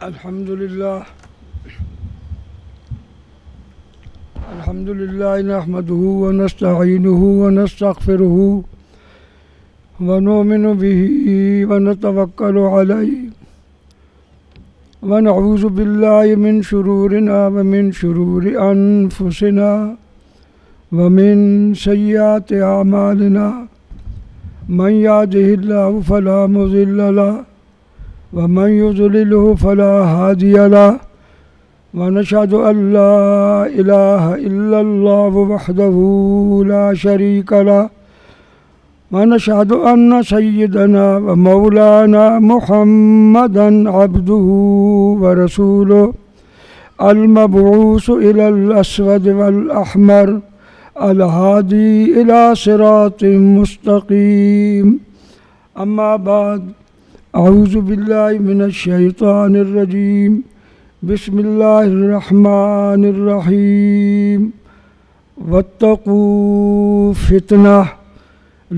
الحمد لله نحمده ونستعينه ونستغفره ونؤمن به ونتوكل عليه ونعوذ بالله من شرورنا ومن شرور أنفسنا ومن سيئات أعمالنا من يهده الله فلا مضل له ومن يضلله فلا هادي له ونشهد أن لا إله إلا الله وحده لا شريك له ونشهد أن سيدنا ومولانا محمدا عبده ورسوله المبعوث إلى الأسود والأحمر الهادي إلى صراط مستقيم أما بعد أعوذ بالله من الشيطان الرجيم بسم الله الرحمن الرحيم واتقوا فتنة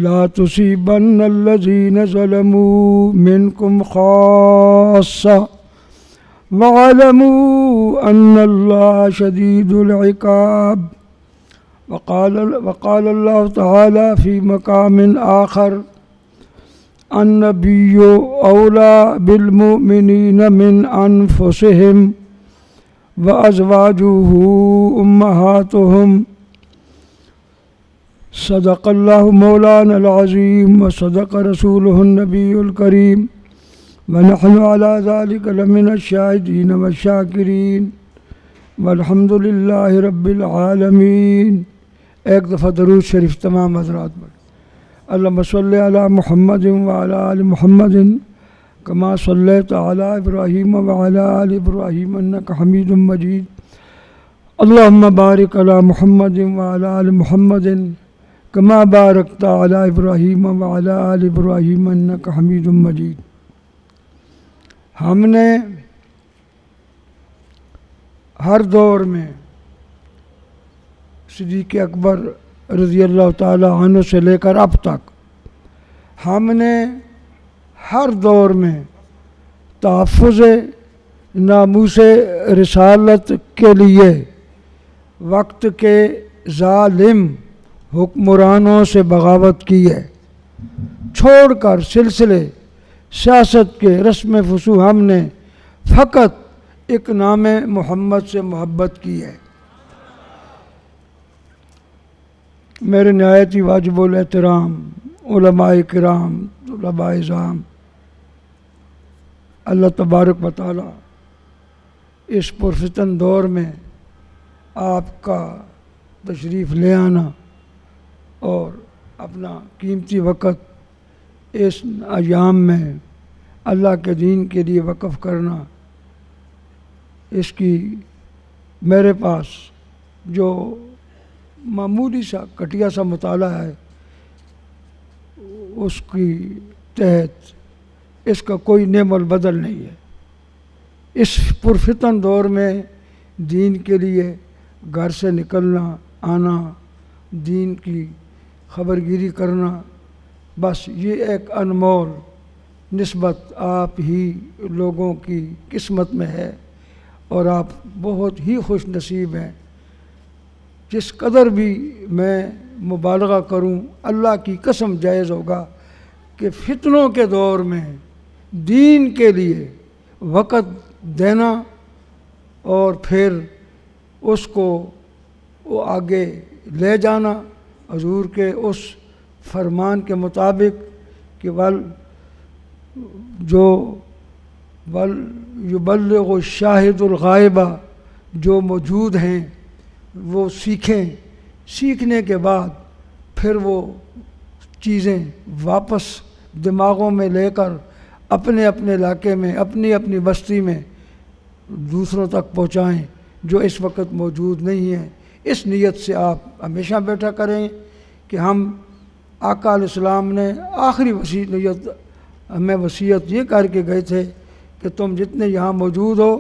لا تصيبن الذين ظلموا منكم خاصة واعلموا أن الله شديد العقاب وقال الله تعالى في مقام آخر النبي أولى بالمؤمنين من أنفسهم وأزواجه أمهاتهم صدق الله مولانا العظيم وصدق رسوله النبي الكريم ونحن على ذلك لمن الشاهدين والشاكرين والحمد لله رب العالمين. ایک دفعہ درود شریف تمام حضرات پر اللهم صل على محمد وعلى آل محمد كما صليت على إبراهيم وعلى آل إبراهيم إنك حميد مجيد. اللهم بارك على محمد وعلى آل محمد كما باركت على إبراهيم وعلى آل إبراهيم إنك حميد مجيد. ہم نے ہر دور میں صدیق اکبر رضی اللہ تعالی عنہ سے لے کر اب تک ہم نے ہر دور میں تحفظ ناموس رسالت کے لیے وقت کے ظالم حکمرانوں سے بغاوت کی ہے. چھوڑ کر سلسلے سیاست کے رسم فسوح ہم نے فقط ایک نام محمد سے محبت کی ہے. میرے نہایت ہی واجب الاحترام علماء کرام طلباء اعظام، اللہ تبارک و تعالی اس پرفتن دور میں آپ کا تشریف لے آنا اور اپنا قیمتی وقت اس ایام میں اللہ کے دین کے لیے وقف کرنا، اس کی میرے پاس جو معمولی سا کٹیا سا مطالعہ ہے اس کی تحت اس کا کوئی نعم البدل نہیں ہے. اس پرفتن دور میں دین کے لیے گھر سے نکلنا آنا، دین کی خبرگیری کرنا، بس یہ ایک انمول نسبت آپ ہی لوگوں کی قسمت میں ہے اور آپ بہت ہی خوش نصیب ہیں. جس قدر بھی میں مبالغہ کروں اللہ کی قسم جائز ہوگا کہ فتنوں کے دور میں دین کے لیے وقت دینا اور پھر اس کو وہ آگے لے جانا حضور کے اس فرمان کے مطابق کہ یبلغ الشاہد الغائبہ، جو موجود ہیں وہ سیکھیں، سیکھنے کے بعد پھر وہ چیزیں واپس دماغوں میں لے کر اپنے اپنے علاقے میں اپنی اپنی بستی میں دوسروں تک پہنچائیں جو اس وقت موجود نہیں ہیں. اس نیت سے آپ ہمیشہ بیٹھا کریں کہ ہم آقا علیہ السلام نے آخری ہمیں وصیت یہ کر کے گئے تھے کہ تم جتنے یہاں موجود ہو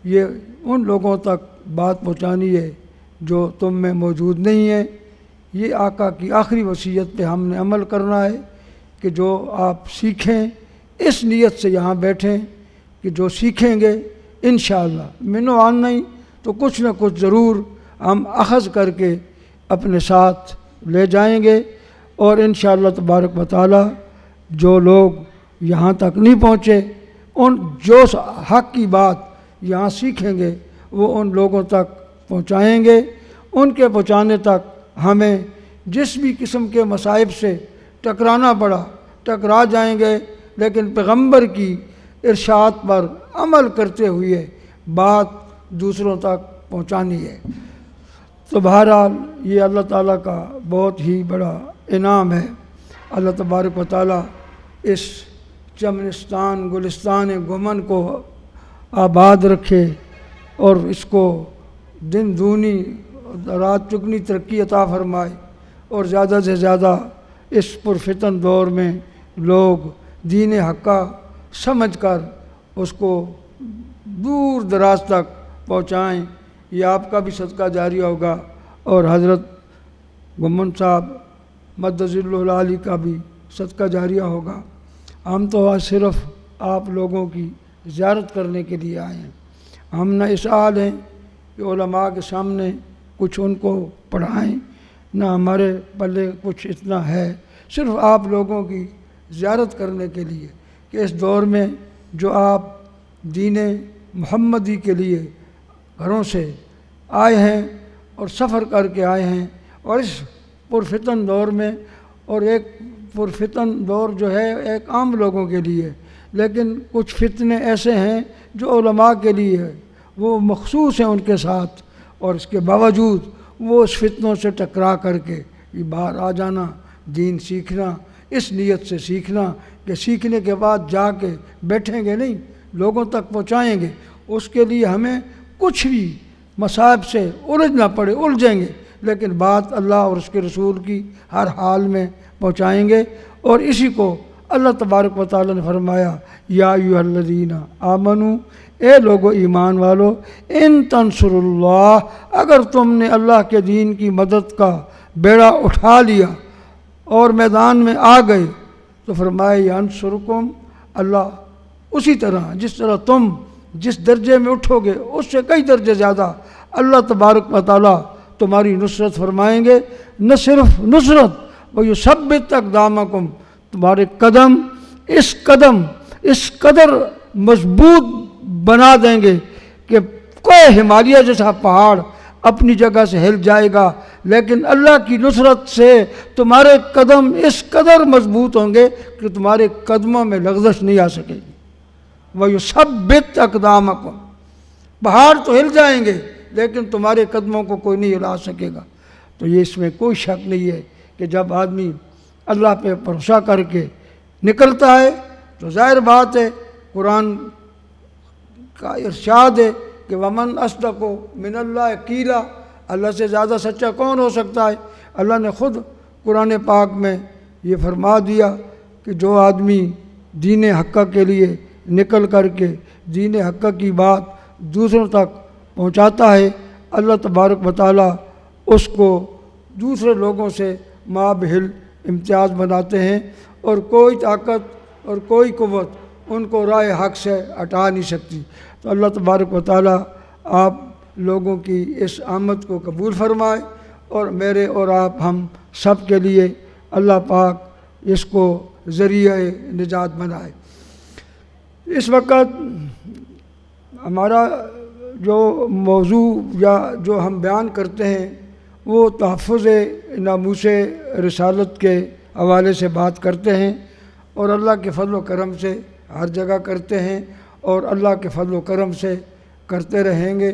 یہ ان لوگوں تک بات پہنچانی ہے جو تم میں موجود نہیں ہے. یہ آقا کی آخری وصیت پہ ہم نے عمل کرنا ہے کہ جو آپ سیکھیں اس نیت سے یہاں بیٹھیں کہ جو سیکھیں گے انشاءاللہ منو آن نہیں تو کچھ نہ کچھ ضرور ہم اخذ کر کے اپنے ساتھ لے جائیں گے، اور انشاءاللہ تبارک و تعالی جو لوگ یہاں تک نہیں پہنچے ان جو حق کی بات یہاں سیکھیں گے وہ ان لوگوں تک پہنچائیں گے۔ ان کے پہنچانے تک ہمیں جس بھی قسم کے مصائب سے ٹکرانا پڑا ٹکرا جائیں گے، لیکن پیغمبر کی ارشاد پر عمل کرتے ہوئے بات دوسروں تک پہنچانی ہے۔ تو بہرحال یہ اللہ تعالیٰ کا بہت ہی بڑا انعام ہے۔ اللہ تبارک و تعالیٰ اس چمنستان گلستان گمن کو آباد رکھے اور اس کو دن دونی رات چگنی ترقی عطا فرمائے، اور زیادہ سے زیادہ اس پرفتن دور میں لوگ دین حق کا سمجھ کر اس کو دور دراز تک پہنچائیں۔ یہ آپ کا بھی صدقہ جاریہ ہوگا اور حضرت گمن صاحب مدظ اللہ العالی کا بھی صدقہ جاریہ ہوگا۔ ہم تو آج صرف آپ لوگوں کی زیارت کرنے کے لیے آئے ہیں۔ ہم نہ اس حال ہیں کہ علماء کے سامنے کچھ ان کو پڑھائیں، نہ ہمارے پلے کچھ اتنا ہے، صرف آپ لوگوں کی زیارت کرنے کے لیے کہ اس دور میں جو آپ دین محمدی کے لیے گھروں سے آئے ہیں اور سفر کر کے آئے ہیں، اور اس پرفتن دور میں، اور ایک پرفتن دور جو ہے ایک عام لوگوں کے لیے، لیکن کچھ فتنے ایسے ہیں جو علماء کے لیے وہ مخصوص ہیں ان کے ساتھ، اور اس کے باوجود وہ اس فتنوں سے ٹکرا کر کے یہ باہر آ جانا، دین سیکھنا، اس نیت سے سیکھنا کہ سیکھنے کے بعد جا کے بیٹھیں گے نہیں، لوگوں تک پہنچائیں گے۔ اس کے لیے ہمیں کچھ بھی مصائب سے الجھنا پڑے الجھیں گے، لیکن بات اللہ اور اس کے رسول کی ہر حال میں پہنچائیں گے۔ اور اسی کو اللہ تبارک و تعالیٰ نے فرمایا، یا ایھا الذین آمنو، اے لوگو ایمان والو، ان تنصروا اللہ، اگر تم نے اللہ کے دین کی مدد کا بیڑا اٹھا لیا اور میدان میں آ گئے تو فرمایا ینصرکم، اللہ اسی طرح جس طرح تم جس درجے میں اٹھو گے اس سے کئی درجے زیادہ اللہ تبارک و تعالیٰ تمہاری نصرت فرمائیں گے۔ نہ صرف نصرت، وَيُثَبِّتْ أَقْدَامَكُمْ، تمہارے قدم اس قدر مضبوط بنا دیں گے کہ کوئی ہمالیہ جیسا پہاڑ اپنی جگہ سے ہل جائے گا، لیکن اللہ کی نصرت سے تمہارے قدم اس قدر مضبوط ہوں گے کہ تمہارے قدموں میں لغزش نہیں آ سکے گی۔ وَيُثَبِّتْ أَقْدَامَكُمْ، پہاڑ تو ہل جائیں گے لیکن تمہارے قدموں کو کوئی نہیں ہلا سکے گا۔ تو یہ اس میں کوئی شک نہیں ہے کہ جب آدمی اللہ پہ بھروسہ کر کے نکلتا ہے تو ظاہر بات ہے، قرآن کا ارشاد ہے کہ وَمَنْ أَصْدَقُ مِنَ اللَّهِ قِيلًا، اللہ سے زیادہ سچا کون ہو سکتا ہے؟ اللہ نے خود قرآن پاک میں یہ فرما دیا کہ جو آدمی دین حقہ کے لیے نکل کر کے دین حقہ کی بات دوسروں تک پہنچاتا ہے، اللہ تبارک و تعالیٰ اس کو دوسرے لوگوں سے مابہل امتیاز بناتے ہیں، اور کوئی طاقت اور کوئی قوت ان کو راہ حق سے ہٹا نہیں سکتی۔ تو اللہ تبارک و تعالیٰ آپ لوگوں کی اس آمد کو قبول فرمائے، اور میرے اور آپ ہم سب کے لیے اللہ پاک اس کو ذریعہ نجات بنائے۔ اس وقت ہمارا جو موضوع یا جو ہم بیان کرتے ہیں وہ تحفظ ناموس رسالت کے حوالے سے بات کرتے ہیں، اور اللہ کے فضل و کرم سے ہر جگہ کرتے ہیں، اور اللہ کے فضل و کرم سے کرتے رہیں گے۔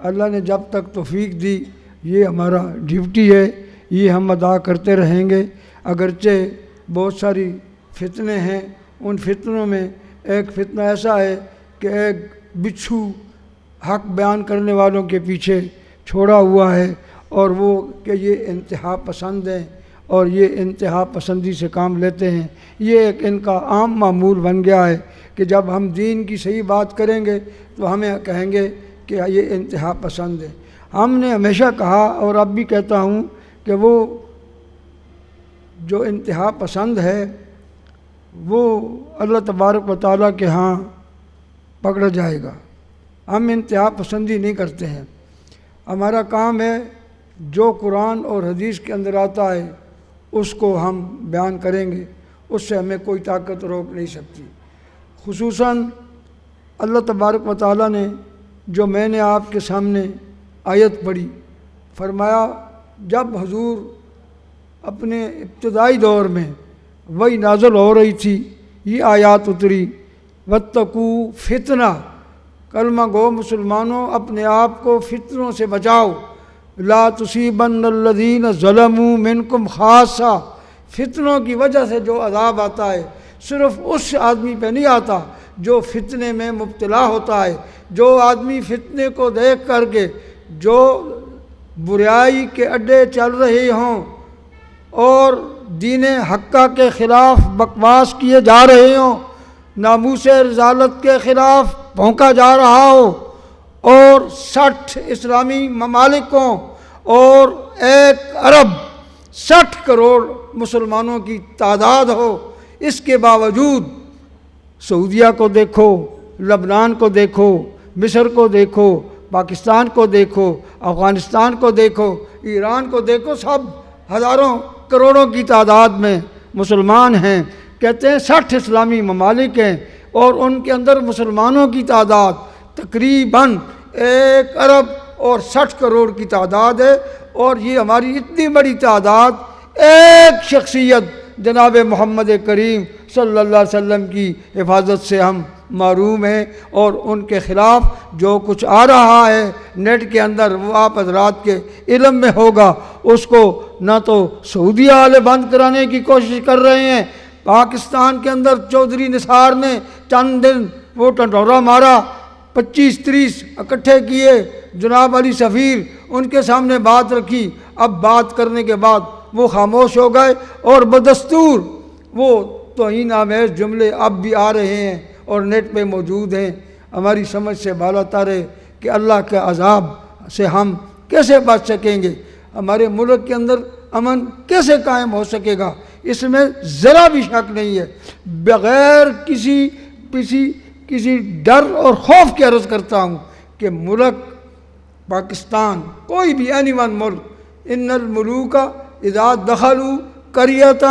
اللہ نے جب تک توفیق دی یہ ہمارا ڈیوٹی ہے، یہ ہم ادا کرتے رہیں گے۔ اگرچہ بہت ساری فتنے ہیں، ان فتنوں میں ایک فتنہ ایسا ہے کہ ایک بچھو حق بیان کرنے والوں کے پیچھے چھوڑا ہوا ہے، اور وہ کہ یہ انتہا پسند ہیں اور یہ انتہا پسندی سے کام لیتے ہیں۔ یہ ایک ان کا عام معمول بن گیا ہے کہ جب ہم دین کی صحیح بات کریں گے تو ہمیں کہیں گے کہ یہ انتہا پسند ہے۔ ہم نے ہمیشہ کہا اور اب بھی کہتا ہوں کہ وہ جو انتہا پسند ہے وہ اللہ تبارک و تعالیٰ کے ہاں پکڑا جائے گا۔ ہم انتہا پسندی نہیں کرتے ہیں، ہمارا کام ہے جو قرآن اور حدیث کے اندر آتا ہے اس کو ہم بیان کریں گے، اس سے ہمیں کوئی طاقت روک نہیں سکتی۔ خصوصاً اللہ تبارک و تعالیٰ نے جو میں نے آپ کے سامنے آیت پڑھی، فرمایا جب حضور اپنے ابتدائی دور میں وہی نازل ہو رہی تھی، یہ آیات اتری، واتقوا فتنہ، کلمہ گو مسلمانوں اپنے آپ کو فتنوں سے بچاؤ، لا تصیبن الذین ظلموا منکم خاصہ، فتنوں کی وجہ سے جو عذاب آتا ہے صرف اس آدمی پہ نہیں آتا جو فتنے میں مبتلا ہوتا ہے، جو آدمی فتنے کو دیکھ کر کے جو برائی کے اڈے چل رہے ہوں اور دین حقہ کے خلاف بکواس کیے جا رہے ہوں، ناموس رسالت کے خلاف بھونکا جا رہا ہو، اور 60 اسلامی ممالکوں اور 1 ارب 60 کروڑ مسلمانوں کی تعداد ہو، اس کے باوجود سعودیہ کو دیکھو، لبنان کو دیکھو، مصر کو دیکھو، پاکستان کو دیکھو، افغانستان کو دیکھو، ایران کو دیکھو، سب ہزاروں کروڑوں کی تعداد میں مسلمان ہیں۔ کہتے ہیں 60 اسلامی ممالک ہیں اور ان کے اندر مسلمانوں کی تعداد تقریباً 1 ارب اور 60 کروڑ کی تعداد ہے، اور یہ ہماری اتنی بڑی تعداد ایک شخصیت جناب محمد کریم صلی اللہ علیہ وسلم کی حفاظت سے ہم محروم ہیں، اور ان کے خلاف جو کچھ آ رہا ہے نیٹ کے اندر وہ آپ حضرات کے علم میں ہوگا، اس کو نہ تو سعودیہ والے بند کرانے کی کوشش کر رہے ہیں، پاکستان کے اندر چودھری نثار نے چند دن وہ ٹنڈورا مارا، 25-30 اکٹھے کیے، جناب علی سفیر ان کے سامنے بات رکھی، اب بات کرنے کے بعد وہ خاموش ہو گئے، اور بدستور وہ توہین آمیز جملے اب بھی آ رہے ہیں اور نیٹ پہ موجود ہیں۔ ہماری سمجھ سے بالا تر ہے کہ اللہ کے عذاب سے ہم کیسے بچ سکیں گے، ہمارے ملک کے اندر امن کیسے قائم ہو سکے گا، اس میں ذرا بھی شک نہیں ہے۔ بغیر کسی ڈر اور خوف کے عرض کرتا ہوں کہ ملک پاکستان، کوئی بھی اینی ون ملک، ان الملوک اذا دخلوا قریۃ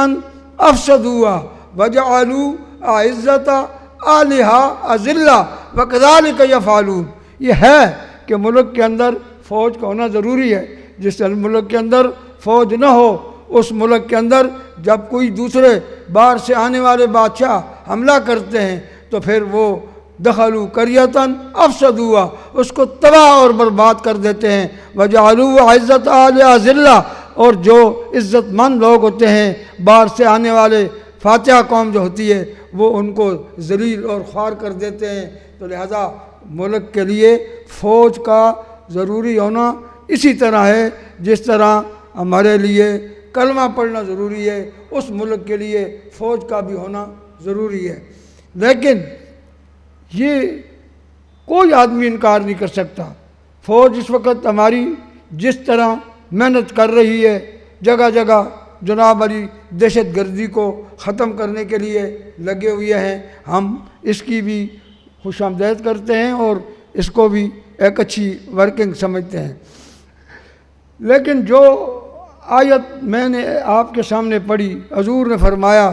افسدوها وجعلوا اعزۃ اہلها اذلہ وکذالک یفعلون، یہ ہے کہ ملک کے اندر فوج کا ہونا ضروری ہے۔ جس ملک کے اندر فوج نہ ہو، اس ملک کے اندر جب کوئی دوسرے باہر سے آنے والے بادشاہ حملہ کرتے ہیں تو پھر وہ دخلوا قریۃ افسدوها، اس کو تباہ اور برباد کر دیتے ہیں، وجعلوا اعزۃ اہلها اذلہ، اور جو عزت مند لوگ ہوتے ہیں باہر سے آنے والے فاتحہ قوم جو ہوتی ہے وہ ان کو ذلیل اور خوار کر دیتے ہیں۔ تو لہذا ملک کے لیے فوج کا ضروری ہونا اسی طرح ہے جس طرح ہمارے لیے کلمہ پڑھنا ضروری ہے، اس ملک کے لیے فوج کا بھی ہونا ضروری ہے۔ لیکن یہ کوئی آدمی انکار نہیں کر سکتا، فوج اس وقت ہماری جس طرح محنت کر رہی ہے، جگہ جگہ جناب علی دہشت گردی کو ختم کرنے کے لیے لگے ہوئے ہیں، ہم اس کی بھی خوش آمدید کرتے ہیں اور اس کو بھی ایک اچھی ورکنگ سمجھتے ہیں۔ لیکن جو آیت میں نے آپ کے سامنے پڑھی، حضور نے فرمایا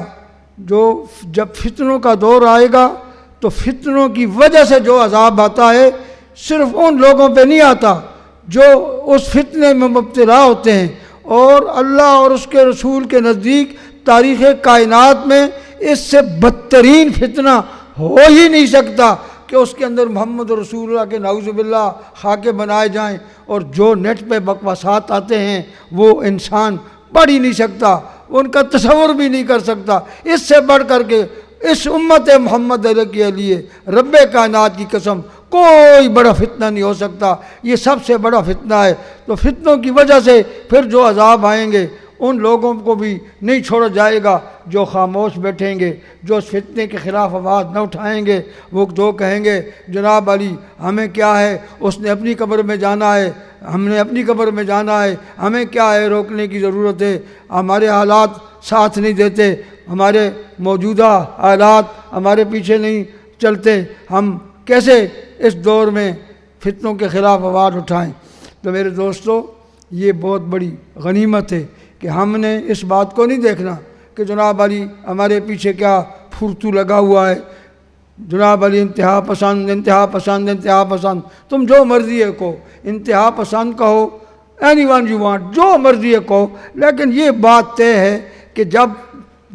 جب فتنوں کا دور آئے گا تو فتنوں کی وجہ سے جو عذاب آتا ہے صرف ان لوگوں پہ نہیں آتا جو اس فتنے میں مبتلا ہوتے ہیں، اور اللہ اور اس کے رسول کے نزدیک تاریخ کائنات میں اس سے بدترین فتنہ ہو ہی نہیں سکتا کہ اس کے اندر محمد رسول اللہ کے نعوذ باللہ خاکے بنائے جائیں، اور جو نیٹ پہ بکواسات آتے ہیں وہ انسان پڑھ ہی نہیں سکتا، ان کا تصور بھی نہیں کر سکتا۔ اس سے بڑھ کر کے اس امت محمد کے لیے رب کائنات کی قسم کوئی بڑا فتنہ نہیں ہو سکتا، یہ سب سے بڑا فتنہ ہے۔ تو فتنوں کی وجہ سے پھر جو عذاب آئیں گے ان لوگوں کو بھی نہیں چھوڑا جائے گا جو خاموش بیٹھیں گے، جو اس فتنے کے خلاف آواز نہ اٹھائیں گے، وہ جو کہیں گے جناب علی ہمیں کیا ہے، اس نے اپنی قبر میں جانا ہے، ہم نے اپنی قبر میں جانا ہے، ہمیں کیا ہے، روکنے کی ضرورت ہے، ہمارے حالات ساتھ نہیں دیتے، ہمارے موجودہ حالات ہمارے پیچھے نہیں چلتے، ہم کیسے اس دور میں فتنوں کے خلاف آواز اٹھائیں۔ تو میرے دوستو، یہ بہت بڑی غنیمت ہے کہ ہم نے اس بات کو نہیں دیکھنا کہ جناب علی ہمارے پیچھے کیا پھرتو لگا ہوا ہے، جناب علی انتہا پسند انتہا پسند انتہا پسند، تم جو مرضی ہے کہو، انتہا پسند کہو، اینی ون یو وانٹ، جو مرضی ہے کہو، لیکن یہ بات طے ہے کہ جب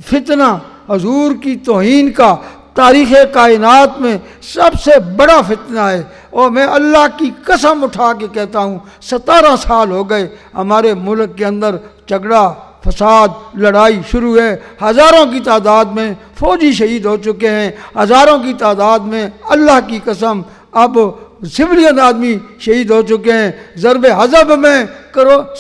فتنہ حضور کی توہین کا تاریخ کائنات میں سب سے بڑا فتنہ ہے، اور میں اللہ کی قسم اٹھا کے کہتا ہوں 17 سال ہو گئے ہمارے ملک کے اندر جھگڑا فساد لڑائی شروع ہے، ہزاروں کی تعداد میں فوجی شہید ہو چکے ہیں، ہزاروں کی تعداد میں اللہ کی قسم اب سویلین آدمی شہید ہو چکے ہیں، ضرب حزب میں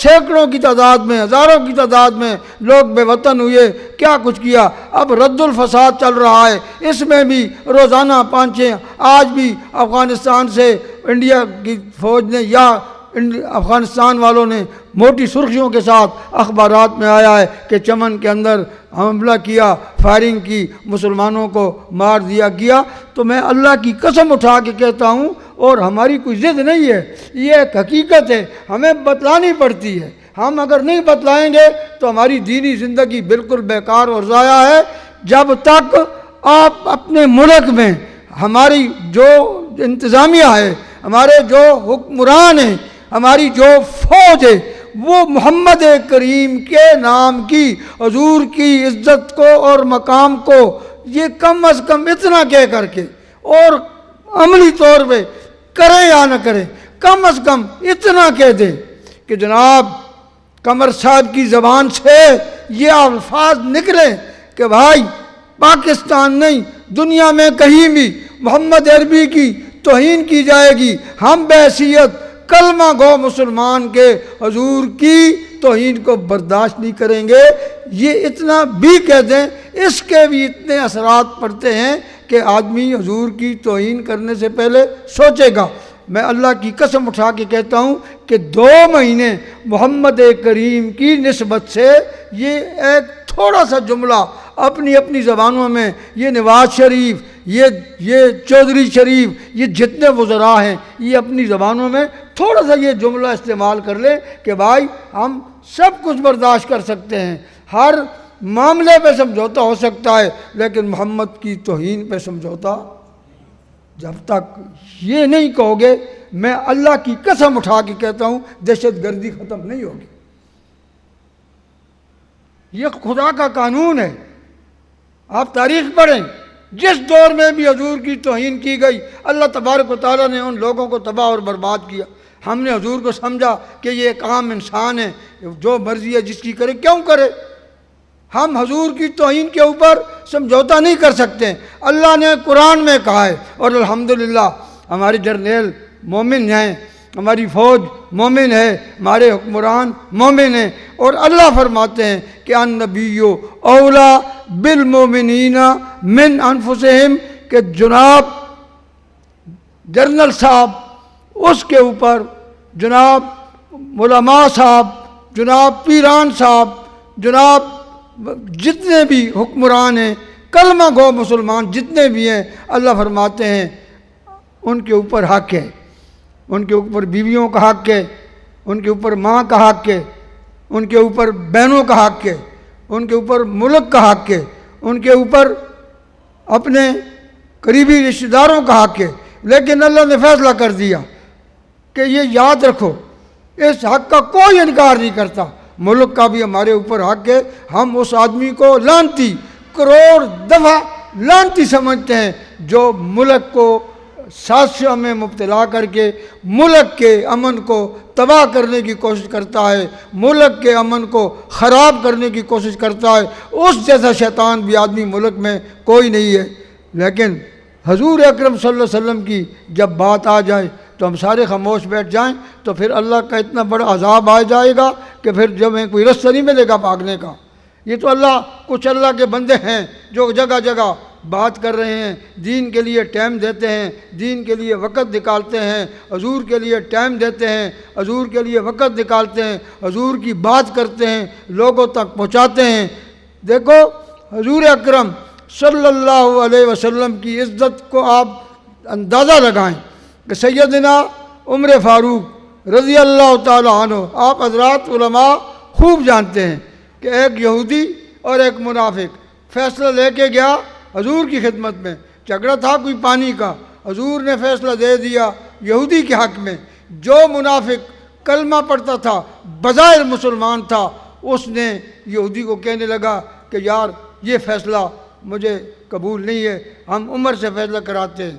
سینکڑوں کی تعداد میں ہزاروں کی تعداد میں لوگ بے وطن ہوئے، کیا کچھ کیا۔ اب رد الفساد چل رہا ہے، اس میں بھی روزانہ 5-6 آج بھی افغانستان سے انڈیا کی فوج نے یا افغانستان والوں نے موٹی سرخیوں کے ساتھ اخبارات میں آیا ہے کہ چمن کے اندر حملہ کیا، فائرنگ کی، مسلمانوں کو مار دیا گیا۔ تو میں اللہ کی قسم اٹھا کے کہتا ہوں، اور ہماری کوئی ضد نہیں ہے، یہ ایک حقیقت ہے، ہمیں بتلانی پڑتی ہے۔ ہم اگر نہیں بتلائیں گے تو ہماری دینی زندگی بالکل بیکار اور ضائع ہے۔ جب تک آپ اپنے ملک میں ہماری جو انتظامیہ ہے، ہمارے جو حکمران ہیں، ہماری جو فوج ہے، وہ محمد کریم کے نام کی حضور کی عزت کو اور مقام کو یہ کم از کم اتنا کہہ کر کے، اور عملی طور پہ کریں یا نہ کریں، کم از کم اتنا کہہ دیں کہ جناب قمر صاحب کی زبان سے یہ الفاظ نکلیں کہ بھائی پاکستان نہیں، دنیا میں کہیں بھی محمد عربی کی توہین کی جائے گی، ہم بحیثیت کلمہ گو مسلمان کے حضور کی توہین کو برداشت نہیں کریں گے۔ یہ اتنا بھی کہہ دیں، اس کے بھی اتنے اثرات پڑتے ہیں کہ آدمی حضور کی توہین کرنے سے پہلے سوچے گا۔ میں اللہ کی قسم اٹھا کے کہتا ہوں کہ 2 مہینے محمد کریم کی نسبت سے یہ ایک تھوڑا سا جملہ اپنی زبانوں میں، یہ نواز شریف، یہ چودھری شریف، یہ جتنے وزراء ہیں، یہ اپنی زبانوں میں تھوڑا سا یہ جملہ استعمال کر لیں کہ بھائی ہم سب کچھ برداشت کر سکتے ہیں، ہر معاملے پہ سمجھوتا ہو سکتا ہے، لیکن محمد کی توہین پہ سمجھوتا جب تک یہ نہیں کہو گے، میں اللہ کی قسم اٹھا کے کہتا ہوں دہشت گردی ختم نہیں ہوگی۔ یہ خدا کا قانون ہے۔ آپ تاریخ پڑھیں، جس دور میں بھی حضور کی توہین کی گئی، اللہ تبارک و تعالیٰ نے ان لوگوں کو تباہ اور برباد کیا۔ ہم نے حضور کو سمجھا کہ یہ ایک عام انسان ہے، جو مرضی ہے جس کی کرے، کیوں کرے؟ ہم حضور کی توہین کے اوپر سمجھوتا نہیں کر سکتے۔ اللہ نے قرآن میں کہا ہے، اور الحمدللہ ہمارے جرنیل مومن ہیں، ہماری فوج مومن ہے، ہمارے حکمران مومن ہیں، اور اللہ فرماتے ہیں کہ النبی اولا بالمومنین من انفسہم، کہ جناب جنرل صاحب، اس کے اوپر جناب علماء صاحب، جناب پیران صاحب، جناب جتنے بھی حکمران ہیں، کلمہ گو مسلمان جتنے بھی ہیں، اللہ فرماتے ہیں ان کے اوپر حق ہے، ان کے اوپر بیویوں کا حق ہے، ان کے اوپر ماں کا حق ہے، ان کے اوپر بہنوں کا حق ہے، ان کے اوپر ملک کا حق ہے، ان کے اوپر اپنے قریبی رشتہ داروں کا حق ہے۔ لیکن اللہ نے فیصلہ کر دیا کہ یہ یاد رکھو، اس حق کا کوئی انکار نہیں کرتا، ملک کا بھی ہمارے اوپر حق ہے۔ ہم اس آدمی کو لعنتی، کروڑ دفعہ لعنتی سمجھتے ہیں جو ملک کو سازشوں میں مبتلا کر کے ملک کے امن کو تباہ کرنے کی کوشش کرتا ہے، ملک کے امن کو خراب کرنے کی کوشش کرتا ہے۔ اس جیسا شیطان بھی آدمی ملک میں کوئی نہیں ہے۔ لیکن حضور اکرم صلی اللہ علیہ وسلم کی جب بات آ جائے تو ہم سارے خاموش بیٹھ جائیں، تو پھر اللہ کا اتنا بڑا عذاب آ جائے گا کہ پھر جب ہمیں کوئی رستہ نہیں ملے گا بھاگنے کا۔ یہ تو کچھ اللہ کے بندے ہیں جو جگہ جگہ بات کر رہے ہیں، دین کے لیے ٹائم دیتے ہیں، دین کے لیے وقت نکالتے ہیں، حضور کے لیے ٹائم دیتے ہیں، حضور کے لیے وقت نکالتے ہیں، حضور کی بات کرتے ہیں، لوگوں تک پہنچاتے ہیں۔ دیکھو حضور اکرم صلی اللہ علیہ وسلم کی عزت کو آپ اندازہ لگائیں کہ سیدنا عمر فاروق رضی اللہ تعالیٰ عنہ، آپ حضرات علماء خوب جانتے ہیں کہ ایک یہودی اور ایک منافق فیصلہ لے کے گیا حضور کی خدمت میں، جھگڑا تھا کوئی پانی کا، حضور نے فیصلہ دے دیا یہودی کے حق میں۔ جو منافق کلمہ پڑھتا تھا، بظاہر مسلمان تھا، اس نے یہودی کو کہنے لگا کہ یار یہ فیصلہ مجھے قبول نہیں ہے، ہم عمر سے فیصلہ کراتے ہیں۔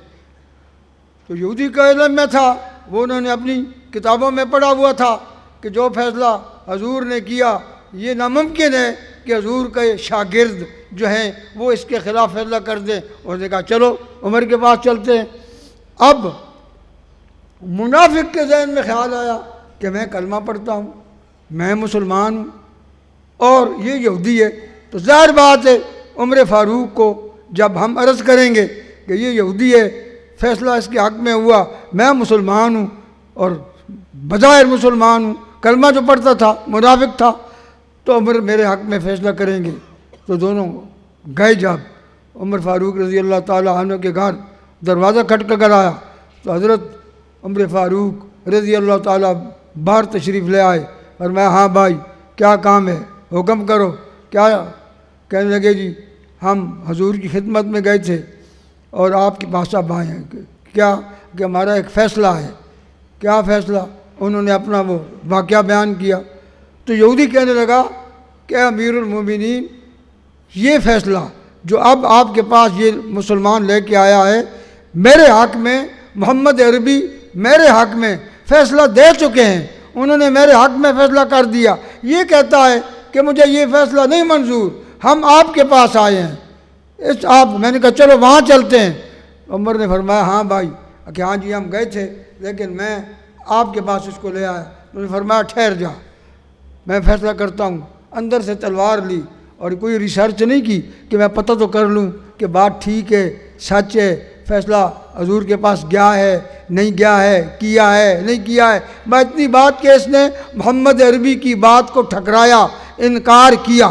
تو یہودی کا علم میں تھا، وہ انہوں نے اپنی کتابوں میں پڑھا ہوا تھا کہ جو فیصلہ حضور نے کیا یہ ناممکن ہے کہ حضور کے شاگرد جو ہیں وہ اس کے خلاف فیصلہ کر دیں۔ اس نے کہا چلو عمر کے پاس چلتے ہیں۔ اب منافق کے ذہن میں خیال آیا کہ میں کلمہ پڑھتا ہوں، میں مسلمان ہوں اور یہ یہودی ہے، تو ظاہر بات ہے عمر فاروق کو جب ہم عرض کریں گے کہ یہ یہودی ہے، فیصلہ اس کے حق میں ہوا، میں مسلمان ہوں اور بظاہر مسلمان ہوں، کلمہ جو پڑھتا تھا منافق تھا، تو عمر میرے حق میں فیصلہ کریں گے۔ تو دونوں گئے، جب عمر فاروق رضی اللہ تعالیٰ عنہ کے گھر دروازہ کھٹک کر آیا تو حضرت عمر فاروق رضی اللہ تعالیٰ باہر تشریف لے آئے اور میں ہاں بھائی کیا کام ہے، حکم کرو۔ کیا؟ کہنے لگے جی ہم حضور کی خدمت میں گئے تھے اور آپ کے پاس اب آئے ہیں، کیا کہ ہمارا ایک فیصلہ ہے۔ کیا فیصلہ؟ انہوں نے اپنا وہ واقعہ بیان کیا۔ تو یہودی کہنے لگا کہ امیر المومنین، یہ فیصلہ جو اب آپ کے پاس یہ مسلمان لے کے آیا ہے میرے حق میں، محمد عربی میرے حق میں فیصلہ دے چکے ہیں، انہوں نے میرے حق میں فیصلہ کر دیا، یہ کہتا ہے کہ مجھے یہ فیصلہ نہیں منظور، ہم آپ کے پاس آئے ہیں۔ میں نے کہا چلو وہاں چلتے ہیں۔ عمر نے فرمایا ہاں بھائی، کہ ہاں جی ہم گئے تھے لیکن میں آپ کے پاس اس کو لے آیا۔ انہوں نے فرمایا ٹھہر جا، میں فیصلہ کرتا ہوں۔ اندر سے تلوار لی اور کوئی ریسرچ نہیں کی کہ میں پتہ تو کر لوں کہ بات ٹھیک ہے، سچ ہے، فیصلہ حضور کے پاس گیا ہے نہیں گیا ہے، کیا ہے نہیں کیا ہے۔ میں اتنی بات کہ اس نے محمد عربی کی بات کو ٹھکرایا، انکار کیا،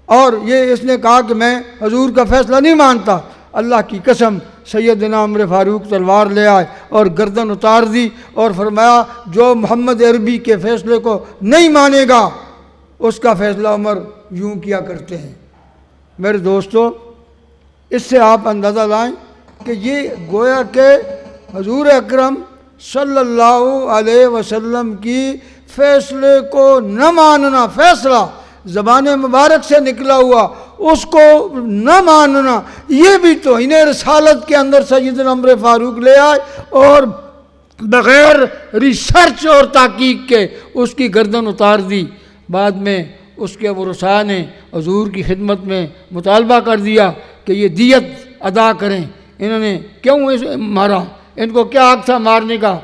اور یہ اس نے کہا کہ میں حضور کا فیصلہ نہیں مانتا۔ اللہ کی قسم سیدنا عمر فاروق تلوار لے آئے اور گردن اتار دی اور فرمایا جو محمد عربی کے فیصلے کو نہیں مانے گا اس کا فیصلہ عمر یوں کیا کرتے ہیں۔ میرے دوستو، اس سے آپ اندازہ لائیں کہ یہ گویا کہ حضور اکرم صلی اللہ علیہ وسلم کی فیصلے کو نہ ماننا، فیصلہ زبان مبارک سے نکلا ہوا اس کو نہ ماننا، یہ بھی توہین رسالت کے اندر سیدنا عمر فاروق لے آئے اور بغیر ریسرچ اور تحقیق کے اس کی گردن اتار دی۔ بعد میں اس کے ورثاء نے حضور کی خدمت میں مطالبہ کر دیا کہ یہ دیت ادا کریں، انہوں نے کیوں مارا، ان کو کیا حق تھا مارنے کا؟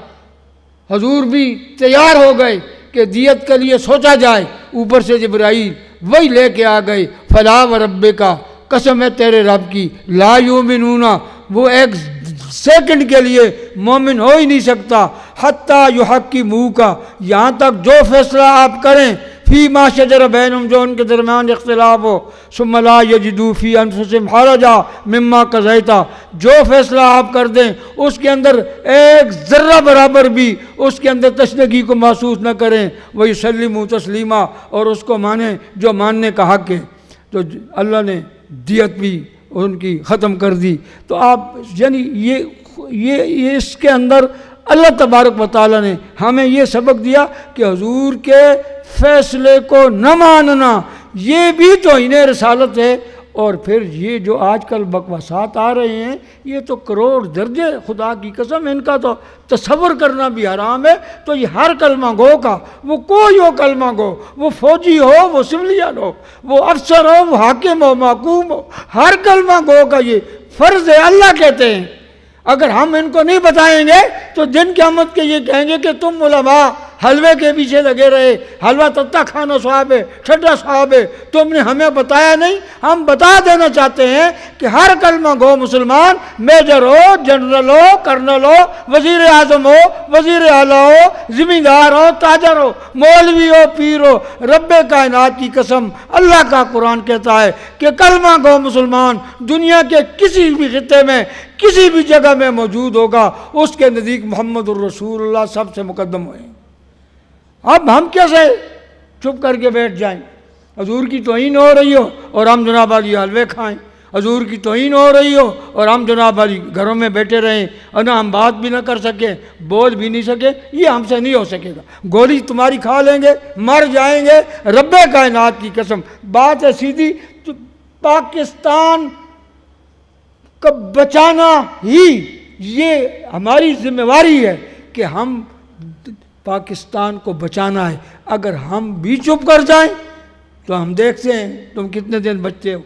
حضور بھی تیار ہو گئے کہ دیت کے لیے سوچا جائے، اوپر سے جبرائیل وہی لے کے آ گئے، فلا و رب کا، قسم ہے تیرے رب کی، لا یؤمنون، وہ ایک سیکنڈ کے لیے مومن ہو ہی نہیں سکتا، حتیٰ یحکموک، یہاں تک جو فیصلہ آپ کریں، فی ما شجر بینہم، جو ان کے درمیان اختلاف ہو، ثم لا یجدوا فی انفسہم حرجا مما قضیت، جو فیصلہ آپ کر دیں اس کے اندر ایک ذرہ برابر بھی اس کے اندر تشنگی کو محسوس نہ کریں، ویسلموا تسلیما، اور اس کو مانیں جو ماننے کا حق ہے۔ تو اللہ نے دیت بھی ان کی ختم کر دی۔ تو آپ یعنی یہ اس کے اندر اللہ تبارک و تعالیٰ نے ہمیں یہ سبق دیا کہ حضور کے فیصلے کو نہ ماننا یہ بھی توہین رسالت ہے۔ اور پھر یہ جو آج کل بکواسات آ رہے ہیں یہ تو کروڑ درجے، خدا کی قسم ان کا تو تصور کرنا بھی حرام ہے۔ تو یہ ہر کلمہ گو کا، وہ کوئی ہو کلمہ گو، وہ فوجی ہو، وہ سویلین ہو، وہ افسر ہو، وہ حاکم ہو، محکوم ہو، ہر کلمہ گو کا یہ فرض ہے۔ اللہ کہتے ہیں اگر ہم ان کو نہیں بتائیں گے تو دن قیامت کے یہ کہیں گے کہ تم علماء حلوے کے پیچھے لگے رہے، حلوہ تتا کھانا صاحب ہے، ٹھڈا صاحب ہے، تم نے ہمیں بتایا نہیں۔ ہم بتا دینا چاہتے ہیں کہ ہر کلمہ گو مسلمان، میجر ہو، جنرل ہو، کرنل ہو، وزیر اعظم ہو، وزیر اعلیٰ ہو، زمیندار ہو، تاجر ہو، مولوی ہو، پیر ہو، رب کائنات کی قسم اللہ کا قرآن کہتا ہے کہ کلمہ گو مسلمان دنیا کے کسی بھی خطے میں کسی بھی جگہ میں موجود ہوگا اس کے نزدیک محمد الرسول اللہ سب سے مقدم ہوئے۔ اب ہم کیسے چپ کر کے بیٹھ جائیں؟ حضور کی توہین ہو رہی ہو اور ہم جناب علی حلوے کھائیں، حضور کی توہین ہو رہی ہو اور ہم جناب علی گھروں میں بیٹھے رہیں اور نہ ہم بات بھی نہ کر سکیں، بول بھی نہیں سکے، یہ ہم سے نہیں ہو سکے گا۔ گولی تمہاری کھا لیں گے، مر جائیں گے، رب کائنات کی قسم۔ بات ہے سیدھی، تو پاکستان کو بچانا ہی یہ ہماری ذمہ داری ہے کہ ہم پاکستان کو بچانا ہے۔ اگر ہم بھی چپ کر جائیں تو ہم دیکھتے ہیں تم کتنے دن بچتے ہو۔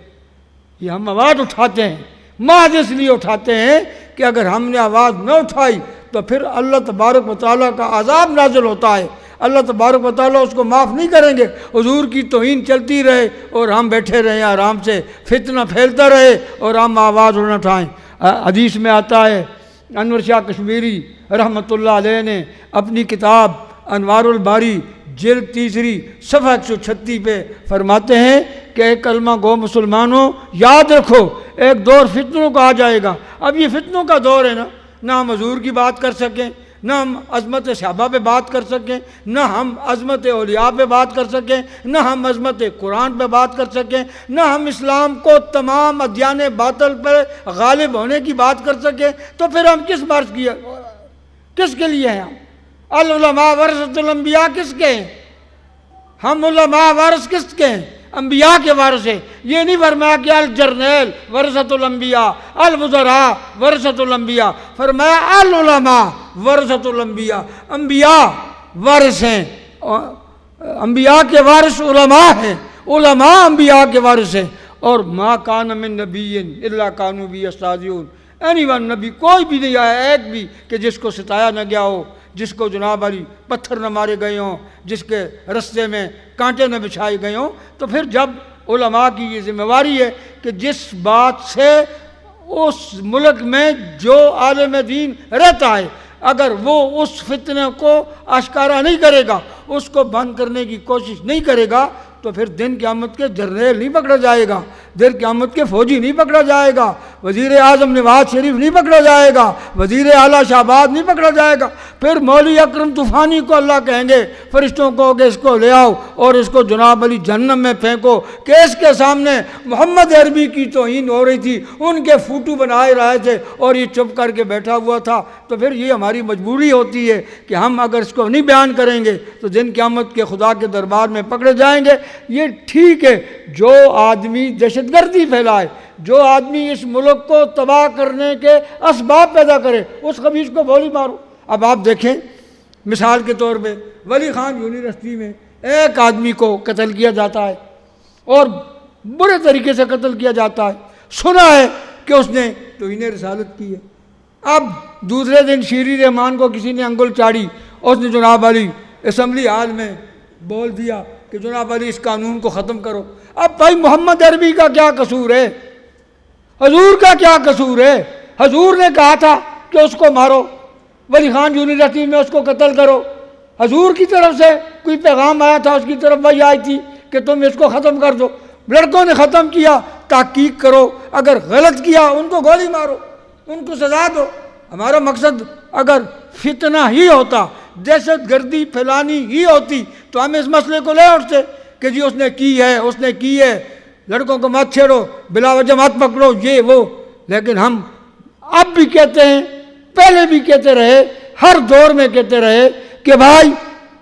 یہ ہم آواز اٹھاتے ہیں، محض اس لیے اٹھاتے ہیں کہ اگر ہم نے آواز نہ اٹھائی تو پھر اللہ تبارک و تعالیٰ کا عذاب نازل ہوتا ہے، اللہ تبارک و تعالیٰ اس کو معاف نہیں کریں گے۔ حضور کی توہین چلتی رہے اور ہم بیٹھے رہیں آرام سے، فتنہ پھیلتا رہے اور ہم آواز نہ اٹھائیں۔ حدیث میں آتا ہے، انور شاہ کشمیری رحمۃ اللہ علیہ نے اپنی کتاب انوار الباری جلد 3 صفحہ 136 پہ فرماتے ہیں کہ ایک کلمہ گو مسلمانوں، یاد رکھو ایک دور فتنوں کا آ جائے گا۔ اب یہ فتنوں کا دور ہے نا، نہ ہم حضور کی بات کر سکیں، نہ ہم عظمت صحابہ پہ بات کر سکیں، نہ ہم عظمت اولیاء پہ بات کر سکیں، نہ ہم عظمت قرآن پہ بات کر سکیں، نہ ہم اسلام کو تمام ادیان باطل پر غالب ہونے کی بات کر سکیں، تو پھر ہم کس کے لیے ہیں؟ ہم العلماء ورثۃ الانبیاء کس کے ہیں؟ ہم علماء وارث کس کے ہیں؟ انبیاء کے وارث ہیں۔ یہ نہیں فرمایا کہ الجرنیل ورثۃ الانبیاء، الوزراء ورثۃ الانبیاء، فرمایا العلماء ورثۃ الانبیاء، انبیاء وارث ہیں، انبیاء کے وارث علماء ہیں، علماء انبیاء کے وارث ہیں۔ اور ما کان من نبی الا کانوا بہ یستہزئون، نبی کوئی بھی نہیں آیا ایک بھی کہ جس کو ستایا نہ گیا ہو، جس کو جناب علی پتھر نہ مارے گئے ہوں، جس کے رستے میں کانٹے نہ بچھائے گئے ہوں۔ تو پھر جب علماء کی یہ ذمہ داری ہے کہ جس بات سے اس ملک میں جو عالم دین رہتا ہے اگر وہ اس فتنے کو آشکارا نہیں کرے گا، اس کو بند کرنے کی کوشش نہیں کرے گا، تو پھر دن قیامت کے جرنیل نہیں پکڑا جائے گا، دن قیامت کے فوجی نہیں پکڑا جائے گا، وزیر اعظم نواز شریف نہیں پکڑا جائے گا، وزیر اعلیٰ شہباز نہیں پکڑا جائے گا۔ پھر مولوی اکرم طوفانی کو اللہ کہیں گے فرشتوں کو کہ اس کو لے آؤ اور اس کو جناب علی جہنم میں پھینکو، کہ اس کے سامنے محمد عربی کی توہین ہو رہی تھی، ان کے فوٹو بنائے رہے تھے اور یہ چپ کر کے بیٹھا ہوا تھا۔ تو پھر یہ ہماری مجبوری ہوتی ہے کہ ہم اگر اس کو نہیں بیان کریں گے تو دن قیامت کے خدا کے دربار میں پکڑے جائیں گے۔ یہ ٹھیک ہے جو آدمی دہشت گردی پھیلائے، جو آدمی اس ملک کو تباہ کرنے کے اسباب پیدا کرے، اس خبیث کو گولی مارو۔ اب آپ دیکھیں مثال کے طور پہ ولی خان یونیورسٹی میں ایک آدمی کو قتل کیا جاتا ہے اور برے طریقے سے قتل کیا جاتا ہے، سنا ہے کہ اس نے توہین رسالت کی ہے۔ اب دوسرے دن شیری رحمان کو کسی نے انگل چاڑی، اس نے جناب علی اسمبلی ہال میں بول دیا کہ جناب علی اس قانون کو ختم کرو۔ اب بھائی محمد عربی کا کیا قصور ہے؟ حضور کا کیا قصور ہے؟ حضور نے کہا تھا کہ اس کو مارو، ولی خان یونیورسٹی میں اس کو قتل کرو۔ حضور کی طرف سے کوئی پیغام آیا تھا، اس کی طرف وہی آئی تھی کہ تم اس کو ختم کر دو۔ لڑکوں نے ختم کیا، تحقیق کرو، اگر غلط کیا ان کو گولی مارو، ان کو سزا دو۔ ہمارا مقصد اگر فتنہ ہی ہوتا، دہشت گردی پھیلانی ہی ہوتی تو ہم اس مسئلے کو لے اٹھتے کہ جی اس نے کی ہے، اس نے کی ہے، لڑکوں کو مت چھیڑو، بلا وجہ مت پکڑو، یہ وہ۔ لیکن ہم اب بھی کہتے ہیں، پہلے بھی کہتے رہے، ہر دور میں کہتے رہے کہ بھائی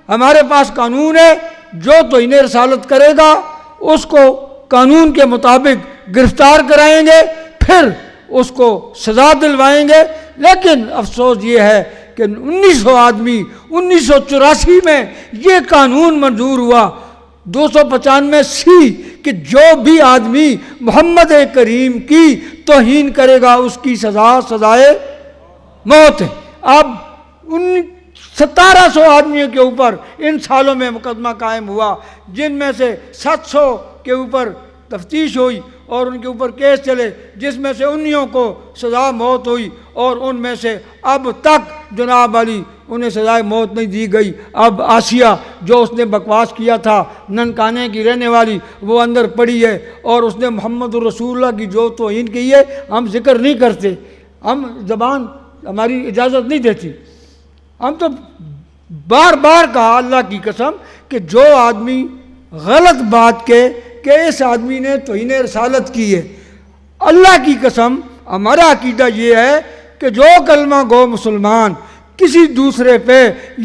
ہمارے پاس قانون ہے، جو توہین رسالت کرے گا اس کو قانون کے مطابق گرفتار کرائیں گے، پھر اس کو سزا دلوائیں گے۔ لیکن افسوس یہ ہے کہ 1900 آدمی 1984 میں یہ قانون منظور ہوا 295 کہ جو بھی آدمی محمد کریم کی توہین کرے گا اس کی سزائے موت ہے۔ اب 1700 آدمیوں کے اوپر ان سالوں میں مقدمہ قائم ہوا، جن میں سے 700 کے اوپر تفتیش ہوئی اور ان کے اوپر کیس چلے، جس میں سے 19 کو سزا موت ہوئی، اور ان میں سے اب تک جناب علی انہیں سزائے موت نہیں دی گئی۔ اب آسیہ جو اس نے بکواس کیا تھا، ننکانے کی رہنے والی، وہ اندر پڑی ہے، اور اس نے محمد الرسول اللہ کی جو توہین کی ہے ہم ذکر نہیں کرتے۔ ہم زبان ہماری اجازت نہیں دیتی. ہم تو بار بار کہا اللہ کی قسم کہ جو آدمی غلط بات کہ اس آدمی نے توہین رسالت کی ہے. اللہ کی قسم ہمارا عقیدہ یہ ہے کہ جو کلمہ گو مسلمان کسی دوسرے پہ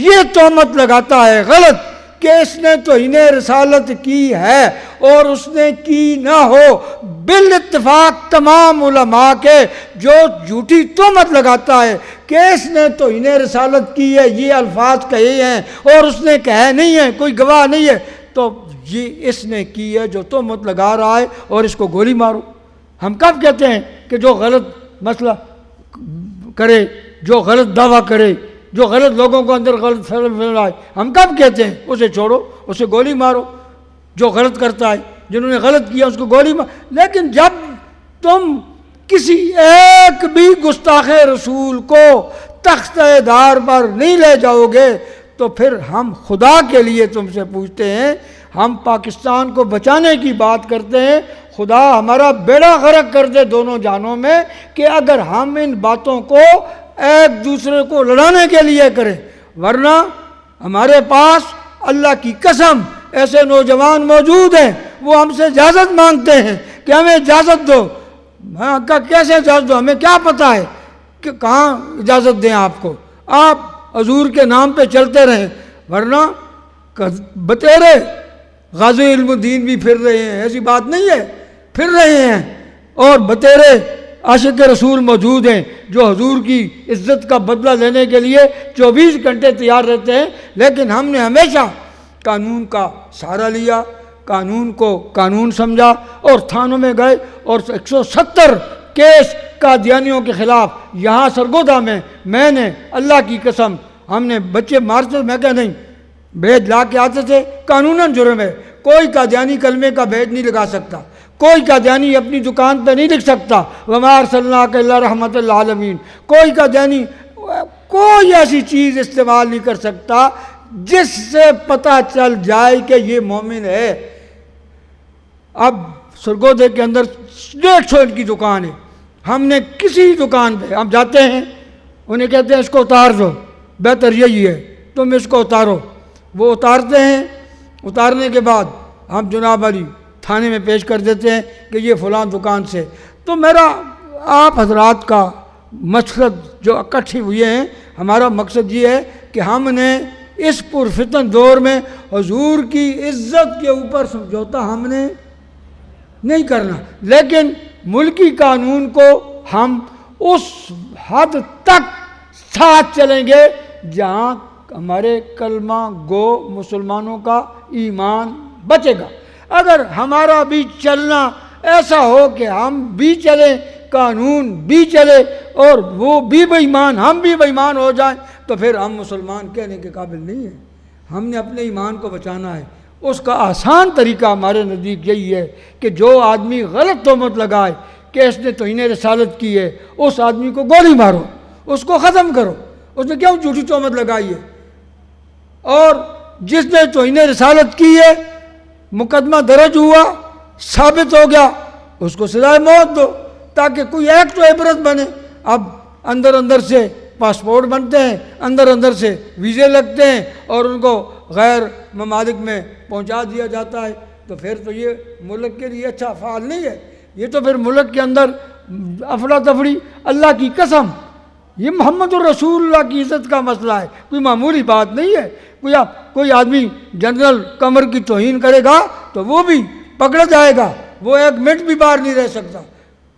یہ تہمت لگاتا ہے غلط کہ اس نے توہین رسالت کی ہے اور اس نے کی نہ ہو، بالاتفاق تمام علماء کے جو جھوٹی تہمت لگاتا ہے کہ اس نے توہین رسالت کی ہے، یہ الفاظ کہے ہیں اور اس نے کہے نہیں ہے، کوئی گواہ نہیں ہے، تو یہ اس نے کی ہے جو تہمت لگا رہا ہے اور اس کو گولی مارو. ہم کب کہتے ہیں کہ جو غلط مسئلہ کرے، جو غلط دعویٰ کرے، جو غلط لوگوں کو اندر غلط فہم پھیلائے، ہم کب کہتے ہیں اسے چھوڑو، اسے گولی مارو؟ جو غلط کرتا ہے، جنہوں نے غلط کیا اس کو گولی مارو. لیکن جب تم کسی ایک بھی گستاخ رسول کو تخت دار پر نہیں لے جاؤ گے تو پھر ہم خدا کے لیے تم سے پوچھتے ہیں. ہم پاکستان کو بچانے کی بات کرتے ہیں، خدا ہمارا بیڑا غرق کر دے دونوں جہانوں میں کہ اگر ہم ان باتوں کو ایک دوسرے کو لڑانے کے لیے کریں. ورنہ ہمارے پاس اللہ کی قسم ایسے نوجوان موجود ہیں، وہ ہم سے اجازت مانگتے ہیں کہ ہمیں اجازت دو. میں کہا کیسے اجازت دو؟ ہمیں کیا پتہ ہے کہ کہاں اجازت دیں آپ کو؟ آپ حضور کے نام پہ چلتے رہیں، ورنہ بتیرے غازی علم الدین بھی پھر رہے ہیں، ایسی بات نہیں ہے، پھر رہے ہیں. اور بتیرے عاشق رسول موجود ہیں جو حضور کی عزت کا بدلہ لینے کے لیے 24 گھنٹے تیار رہتے ہیں. لیکن ہم نے ہمیشہ قانون کا سہارا لیا، قانون کو قانون سمجھا اور تھانوں میں گئے اور 170 کیس قادیانیوں کے خلاف یہاں سرگودا میں نے اللہ کی قسم، ہم نے بچے مارتے، میں کہا نہیں، بھیج لا کے آتے تھے، قانوناً جرم ہے. کوئی قادیانی کلمے کا بھیج نہیں لگا سکتا، کوئی قادیانی اپنی دکان پہ نہیں لکھ سکتا وَمَا أَرْسَلْنَاكَ إِلَّا رَحْمَةً لِّلْعَالَمِينَ. کوئی قادیانی کوئی ایسی چیز استعمال نہیں کر سکتا جس سے پتہ چل جائے کہ یہ مومن ہے. اب سرگودے کے اندر 150 کی دکان ہے. ہم نے کسی دکان پہ ہم جاتے ہیں، انہیں کہتے ہیں اس کو اتار دو، بہتر یہی ہے تم اس کو اتارو. وہ اتارتے ہیں، اتارنے کے بعد ہم جناب علی تھانے میں پیش کر دیتے ہیں کہ یہ فلاں دکان سے. تو میرا آپ حضرات کا مقصد جو اکٹھے ہوئے ہیں، ہمارا مقصد یہ ہے کہ ہم نے اس پرفتن دور میں حضور کی عزت کے اوپر سمجھوتا ہم نے نہیں کرنا، لیکن ملکی قانون کو ہم اس حد تک ساتھ چلیں گے جہاں ہمارے کلمہ گو مسلمانوں کا ایمان بچے گا. اگر ہمارا بھی چلنا ایسا ہو کہ ہم بھی چلیں، قانون بھی چلے اور وہ بھی بے ایمان، ہم بھی بے ایمان ہو جائیں، تو پھر ہم مسلمان کہنے کے قابل نہیں ہیں. ہم نے اپنے ایمان کو بچانا ہے. اس کا آسان طریقہ ہمارے نزدیک یہی ہے کہ جو آدمی غلط تہمت لگائے کہ اس نے توہین رسالت کی ہے، اس آدمی کو گولی مارو، اس کو ختم کرو. اس نے کیوں جھوٹی تہمت لگائی ہے؟ اور جس نے توہین رسالت کی ہے، مقدمہ درج ہوا، ثابت ہو گیا، اس کو سزائے موت دو تاکہ کوئی ایک تو عبرت بنے. اب اندر سے پاسپورٹ بنتے ہیں، اندر سے ویزے لگتے ہیں اور ان کو غیر ممالک میں پہنچا دیا جاتا ہے. تو پھر تو یہ ملک کے لیے اچھا فعال نہیں ہے. یہ تو پھر ملک کے اندر افراتفری. اللہ کی قسم یہ محمد الرسول اللہ کی عزت کا مسئلہ ہے، کوئی معمولی بات نہیں ہے. کوئی آدمی جنرل قمر کی توہین کرے گا تو وہ بھی پکڑا جائے گا، وہ ایک منٹ بھی باہر نہیں رہ سکتا.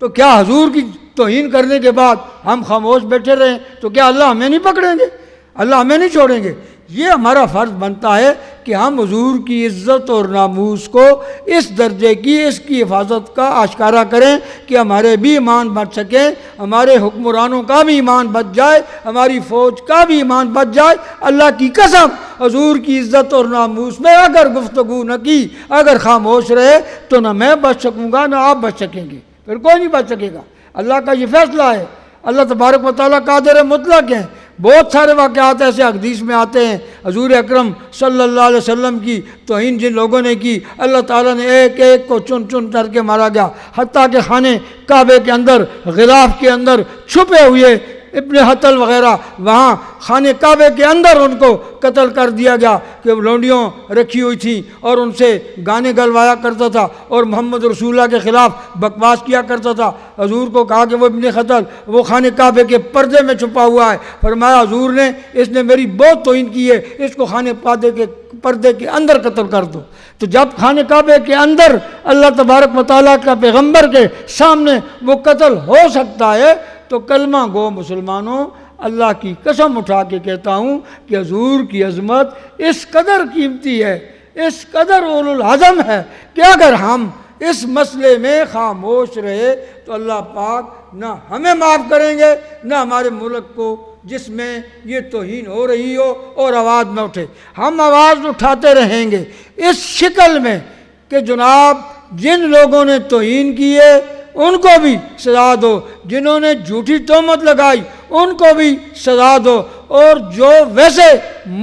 تو کیا حضور کی توہین کرنے کے بعد ہم خاموش بیٹھے رہیں تو کیا اللہ ہمیں نہیں پکڑیں گے؟ اللہ ہمیں نہیں چھوڑیں گے؟ یہ ہمارا فرض بنتا ہے کہ ہم حضور کی عزت اور ناموس کو اس درجے کی، اس کی حفاظت کا آشکارا کریں کہ ہمارے بھی ایمان بچ سکیں، ہمارے حکمرانوں کا بھی ایمان بچ جائے، ہماری فوج کا بھی ایمان بچ جائے. اللہ کی قسم حضور کی عزت اور ناموس میں اگر گفتگو نہ کی، اگر خاموش رہے تو نہ میں بچ سکوں گا نہ آپ بچ سکیں گے، پھر کوئی نہیں بچ سکے گا. اللہ کا یہ فیصلہ ہے. اللہ تبارک و تعالیٰ قادر مطلق ہیں. بہت سارے واقعات ایسے حدیث میں آتے ہیں، حضور اکرم صلی اللہ علیہ وسلم کی توہین جن لوگوں نے کی، اللہ تعالیٰ نے ایک ایک کو چن چن کر کے مارا گیا، حتیٰ کہ خانے کعبے کے اندر غلاف کے اندر چھپے ہوئے ابن حطل وغیرہ وہاں خانہ کعبے کے اندر ان کو قتل کر دیا گیا کہ وہ لونڈیوں رکھی ہوئی تھیں اور ان سے گانے گلوایا کرتا تھا اور محمد رسول اللہ کے خلاف بکواس کیا کرتا تھا۔ حضور کو کہا کہ وہ ابن حطل وہ خانہ کعبے کے پردے میں چھپا ہوا ہے، فرمایا حضور نے اس نے میری بہت توہین کی ہے، اس کو خانہ پردے کے اندر قتل کر دو۔ تو جب خانہ کعبے کے اندر اللہ تبارک و تعالیٰ کا پیغمبر کے سامنے وہ قتل ہو سکتا ہے تو کلمہ گو مسلمانوں، اللہ کی قسم اٹھا کے کہتا ہوں کہ حضور کی عظمت اس قدر قیمتی ہے، اس قدر اولو العزم ہے کہ اگر ہم اس مسئلے میں خاموش رہے تو اللہ پاک نہ ہمیں معاف کریں گے نہ ہمارے ملک کو جس میں یہ توہین ہو رہی ہو اور آواز نہ اٹھے۔ ہم آواز اٹھاتے رہیں گے اس شکل میں کہ جناب جن لوگوں نے توہین کی ہے ان کو بھی سزا دو، جنہوں نے جھوٹی تہمت لگائی ان کو بھی سزا دو، اور جو ویسے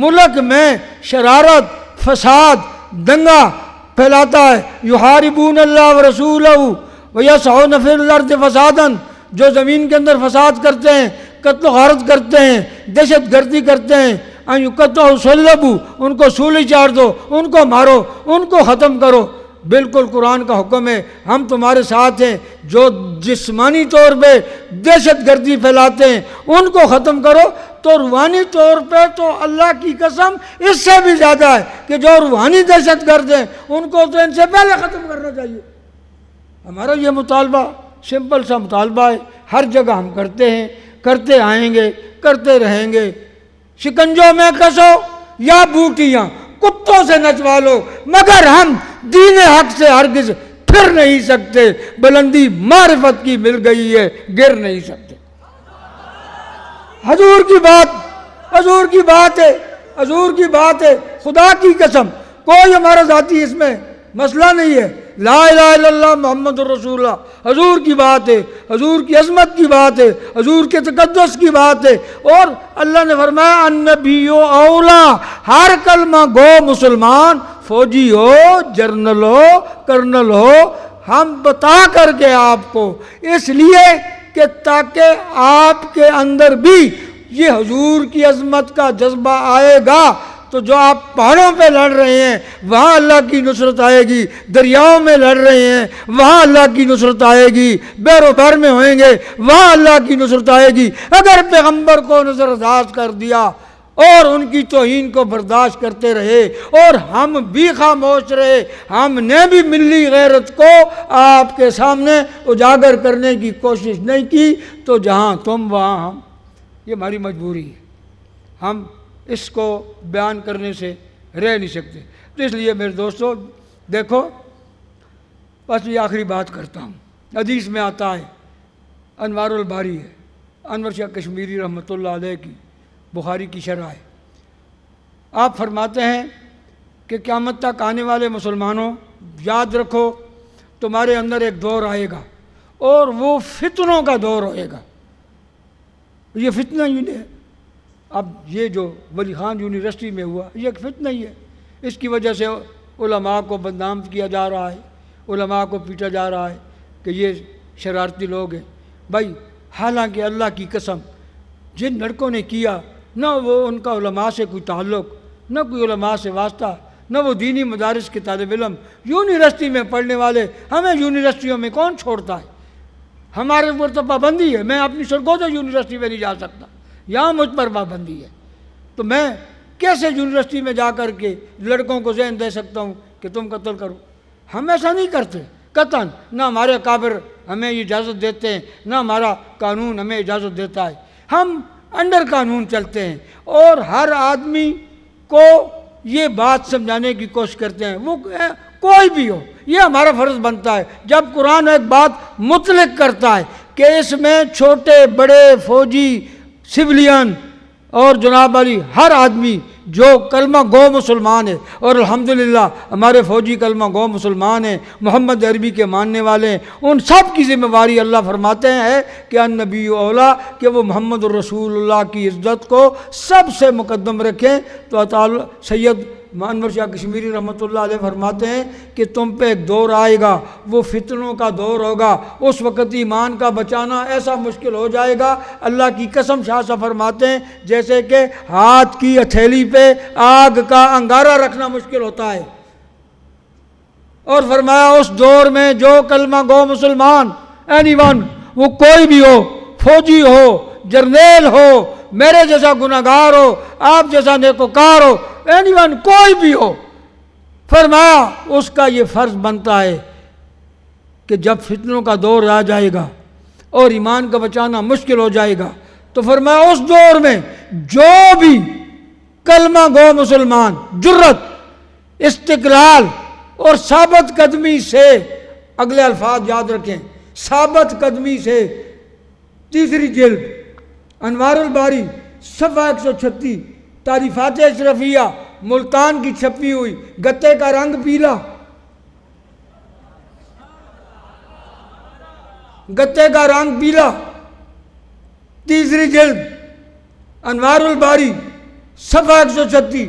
ملک میں شرارت فساد دنگا پھیلاتا ہے، یحاربون اللہ ورسولہ ویسعون فی الارض فسادا، جو زمین کے اندر فساد کرتے ہیں، قتل و غارت کرتے ہیں، دہشت گردی کرتے ہیں، ان یقطعوا صلبوا، ان کو سولی چاڑ دو، ان کو مارو، ان کو ختم کرو۔ بالکل قرآن کا حکم ہے، ہم تمہارے ساتھ ہیں، جو جسمانی طور پہ دہشت گردی پھیلاتے ہیں ان کو ختم کرو، تو روحانی طور پہ تو اللہ کی قسم اس سے بھی زیادہ ہے کہ جو روحانی دہشت گرد ہیں ان کو تو ان سے پہلے ختم کرنا چاہیے۔ ہمارا یہ مطالبہ سمپل سا مطالبہ ہے، ہر جگہ ہم کرتے ہیں، کرتے آئیں گے، کرتے رہیں گے۔ شکنجوں میں کسو یا بوٹیاں کتوں سے نچوا لو، مگر ہم دین حق سے ہرگز پھر نہیں سکتے، بلندی معرفت کی مل گئی ہے، گر نہیں سکتے۔ حضور کی بات ہے، حضور کی بات ہے، خدا کی قسم کوئی ہمارا ذاتی اس میں مسئلہ نہیں ہے، لا الہ الا اللہ محمد رسول اللہ، حضور کی بات ہے، حضور کی عظمت کی بات ہے، حضور کے تقدس کی بات ہے۔ اور اللہ نے فرمایا النبی اولا، ہر کلمہ گو مسلمان، فوجی ہو، جرنل ہو، کرنل ہو، ہم بتا کر کے آپ کو، اس لیے کہ تاکہ آپ کے اندر بھی یہ حضور کی عظمت کا جذبہ آئے گا، تو جو آپ پہاڑوں پہ لڑ رہے ہیں وہاں اللہ کی نصرت آئے گی، دریاؤں میں لڑ رہے ہیں وہاں اللہ کی نصرت آئے گی، بحر و بحر میں ہوئیں گے وہاں اللہ کی نصرت آئے گی۔ اگر پیغمبر کو نظر انداز کر دیا اور ان کی توہین کو برداشت کرتے رہے اور ہم بھی خاموش رہے، ہم نے بھی ملی غیرت کو آپ کے سامنے اجاگر کرنے کی کوشش نہیں کی، تو جہاں تم وہاں ہم، یہ ہماری مجبوری ہے، ہم اس کو بیان کرنے سے رہ نہیں سکتے۔ تو اس لیے میرے دوستو دیکھو، بس یہ آخری بات کرتا ہوں، حدیث میں آتا ہے، انوار الباری ہے، انور شاہ کشمیری رحمۃ اللہ علیہ کی بخاری کی شرح ہے، آپ فرماتے ہیں کہ قیامت تک آنے والے مسلمانوں یاد رکھو تمہارے اندر ایک دور آئے گا اور وہ فتنوں کا دور ہوئے گا۔ یہ فتنہ ہی نہیں ہے، اب یہ جو ولی خان یونیورسٹی میں ہوا یہ ایک فتنہ ہی ہے، اس کی وجہ سے علماء کو بدنام کیا جا رہا ہے، علماء کو پیٹا جا رہا ہے کہ یہ شرارتی لوگ ہیں۔ بھائی حالانکہ اللہ کی قسم جن لڑکوں نے کیا، نہ وہ ان کا علماء سے کوئی تعلق، نہ کوئی علماء سے واسطہ، نہ وہ دینی مدارس کے طالب علم، یونیورسٹی میں پڑھنے والے، ہمیں یونیورسٹیوں میں کون چھوڑتا ہے؟ ہمارے اوپر تو پابندی ہے، میں اپنی سرگودا یونیورسٹی میں نہیں جا سکتا، یہاں مجھ پر پابندی ہے، تو میں کیسے یونیورسٹی میں جا کر کے لڑکوں کو ذہن دے سکتا ہوں کہ تم قتل کرو؟ ہم ایسا نہیں کرتے قطعاً، نہ ہمارے اکابر ہمیں اجازت دیتے ہیں، نہ ہمارا قانون ہمیں اجازت دیتا ہے، ہم انڈر قانون چلتے ہیں اور ہر آدمی کو یہ بات سمجھانے کی کوشش کرتے ہیں، وہ کوئی بھی ہو، یہ ہمارا فرض بنتا ہے۔ جب قرآن ایک بات مطلق کرتا ہے کہ اس میں چھوٹے بڑے فوجی سویلین اور جناب علی ہر آدمی جو کلمہ گو مسلمان ہے، اور الحمدللہ ہمارے فوجی کلمہ گو مسلمان ہیں، محمد عربی کے ماننے والے ہیں، ان سب کی ذمہ داری اللہ فرماتے ہیں کہ النبی اولا، کہ وہ محمد الرسول اللہ کی عزت کو سب سے مقدم رکھیں۔ تو تعالی سید انور شاہ کشمیری رحمۃ اللہ علیہ فرماتے ہیں کہ تم پہ ایک دور آئے گا، وہ فتنوں کا دور ہوگا، اس وقت ایمان کا بچانا ایسا مشکل ہو جائے گا، اللہ کی قسم شاہ صاحب فرماتے ہیں جیسے کہ ہاتھ کی ہتھیلی پہ آگ کا انگارہ رکھنا مشکل ہوتا ہے۔ اور فرمایا اس دور میں جو کلمہ گو مسلمان اینی ون، وہ کوئی بھی ہو، فوجی ہو، جرنیل ہو، میرے جیسا گناہگار ہو، آپ جیسا نیکوکار ہو، اینی ون کوئی بھی ہو، فرمایا اس کا یہ فرض بنتا ہے کہ جب فتنوں کا دور آ جائے گا اور ایمان کا بچانا مشکل ہو جائے گا، تو فرمایا اس دور میں جو بھی کلمہ گو مسلمان جرت، استقلال اور ثابت قدمی سے، اگلے الفاظ یاد رکھیں، ثابت قدمی سے، تیسری جلد انوار الباری صفحہ 136، تعریفات اشرفیہ ملتان کی چھپی ہوئی، گتے کا رنگ پیلا، گتے کا رنگ پیلا، تیسری جلد انوار الباری صفحہ 136،